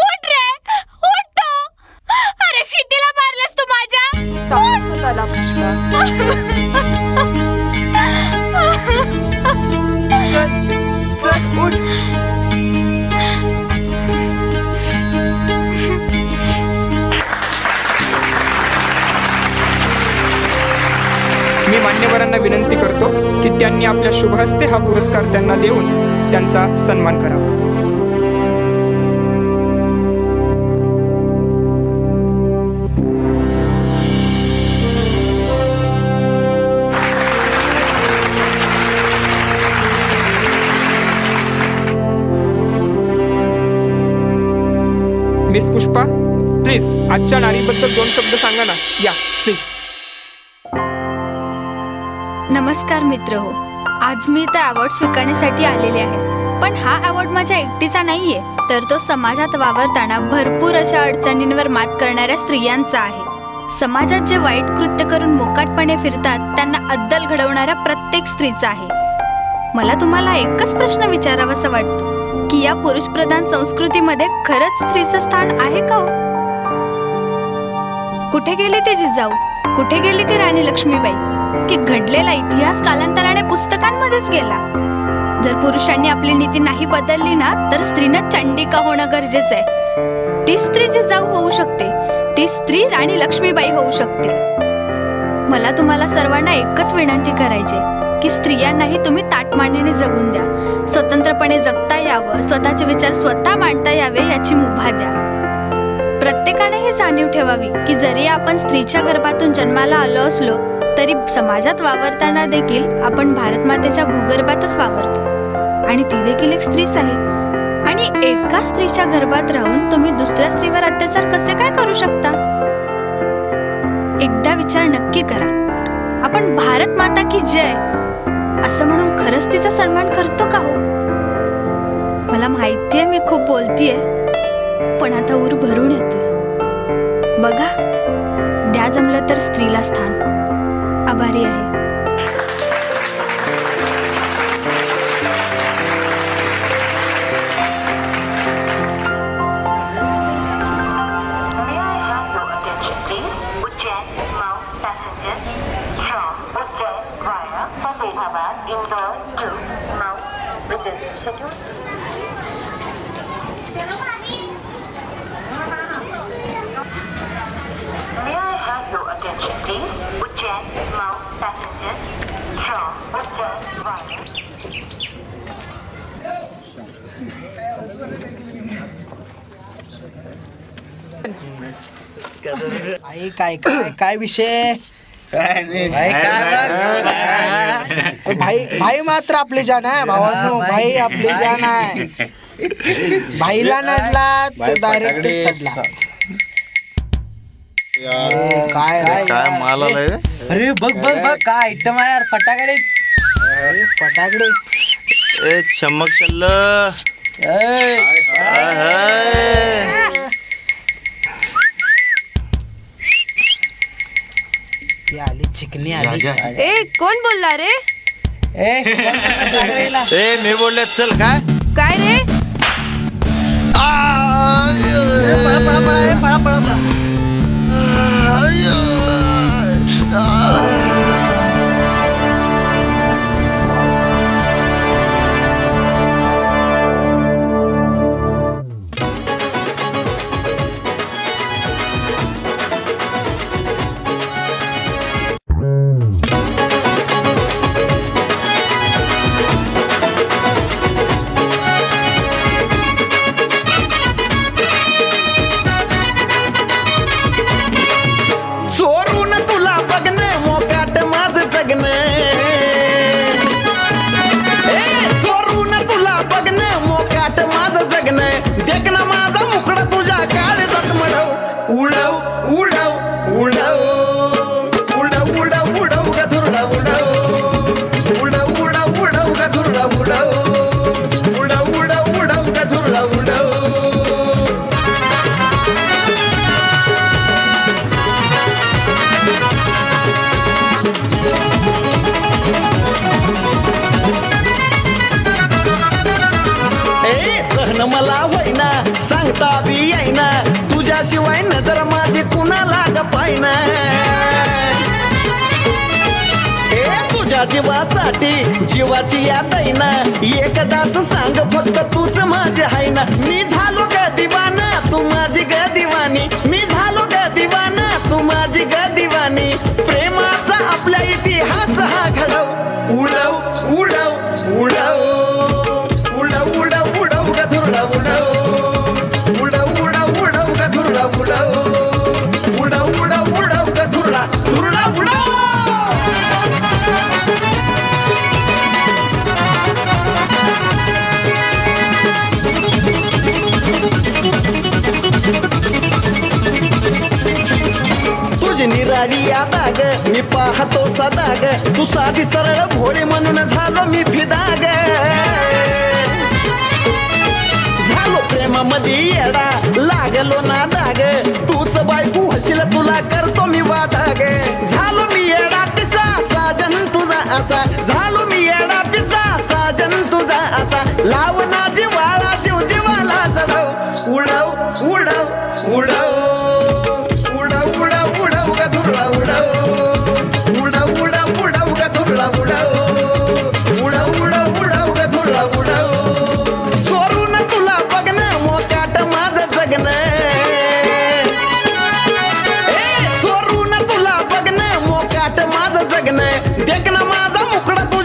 C: उठ रे, उठ तू. अरे शितीला मारलंस तू माझ्या.
D: चला पुष्पा. चल उठ.
B: मी मान्यवरांना विनंती करतो की त्यांनी आपल्या शुभहस्ते हा पुरस्कार त्यांना देऊन त्यांचा सन्मान करावा. मिस पुष्पा, प्लीज आजच्या नारीबद्दल 2 शब्द सांगा ना. या प्लीज.
C: नमस्कार मित्र हो. आज मी इथे अवॉर्ड स्वीकारण्यासाठी आलेले आहे. पण हा अवॉर्ड माझ्या एकटीचा नाहीये, तर तो समाजात वावरताना भरपूर अशा अडचणींवर मात करणाऱ्या स्त्रियांचा आहे. समाजात जे वाईट कृत्य करून मोकाटपणे फिरतात त्यांना अद्दल घडवणाऱ्या प्रत्येक स्त्रीचा आहे. मला तुम्हाला एकच प्रश्न विचारावासा वाटतो की या पुरुषप्रधान संस्कृतीमध्ये खरंच स्त्रीचं स्थान आहे का हो? कुठे गेली ते जिजाऊ, कुठे गेली ती राणी लक्ष्मीबाई, की घडलेला इतिहास कालांतराने पुस्तकांमध्येच गेला. जर पुरुषांनी आपली नीती नाही बदलली ना तर स्त्रीनं चंडिका होणं गरजेचं आहे. ती स्त्री जिजाऊ होऊ शकते, ती स्त्री राणी लक्ष्मीबाई होऊ शकते. मला तुम्हाला सर्वांना एकच विनंती करायची की स्त्रियांनाही तुम्ही ताटमानेने जगून द्या. स्वतंत्रपणे जगता यावं, स्वतःचे विचार स्वतः मांडता यावे याची मुभा द्या. प्रत्येकाने ही जाणीव ठेवावी की जरी आपण स्त्रीच्या गर्भातून जन्माला आलो असलो तरी समाजात वावरताना देखील आपण भारतमातेच्या भूगर्भातच वावरतो आणि ती देखील एक स्त्रीच आहे. आणि एका स्त्रीच्या गर्भात राहून तुम्ही दुसऱ्या स्त्रीवर अत्याचार कसे काय करू शकता? एकदा विचार नक्की करा. आपण भारत माता की जय असं म्हणून खरंच तिचा सन्मान करतो का हो? मला माहितीये मी खूप बोलतीये, पण आता ऊर भरून येतोय. बघा, द्या जमलं तर स्त्रीला स्थान. आभारी आहे.
N: आई काय काय काय विषय? भाई भाई मात्र आपली जान आहे भावांनो, भाई आपली जान आहे. भाईला नडला तो डायरेक्ट सडला. काय
F: काय माल आलाय रे?
N: अरे बघ बघ बघ काय आयटम आहे यार. फटाकडे फटाकडे
P: ए चमक चल.
N: आली चिकनी आली.
C: ए कोण बोलला रे?
P: ए मी बोलले चल. काय
C: काय रे?
N: मला होईना सांगता बी येईना, तुझ्याशिवाय नजर माझी कुणाला गपायना. तुझ्या जीवासाठी जीवाची याद आहे ना, एकदाच सांग फक्त तूच माझी आहे ना. मी झालो ग दिवाना तू माझी ग दिवानी, मी झालो ग दिवाना तू माझी ग दिवानी. प्रेमाचा आपल्या इतिहास हा घडव. उडव उडव उडव उडव उडव उडव ग धुरडा उडव. उडव उडव उडव ग धुरडा उडव. उडव उडव उडव ग धुरडा धुरडा उडव. तुझी निरा फिरावी आता ग मी पाहतो सदा ग तू साधी सरळ भोळी म्हणून झालो मी फिदा ग झालो प्रेमामध्ये येडा लागलो ना दाग तूच बायको हशील तुला करतो मी वादा ग झालो मी येडा पिसा साजन तुझा असा झालो मी येडा पिसा साजन तुझा असा लाव ना जिवाळा जीव जीवाला जडव उडव उडव उडव उडव उडव उडव ग धुरळा उडव उडव उडव उडव ग धुरळा उडव उडव उडव उडव ग धुरळा उडव सोडून तुला बघणं मोकाट माझं जगणं ए सोडून तुला बघणं मोकाट माझं जगणं देख ना माझा मुकडा तुझ्या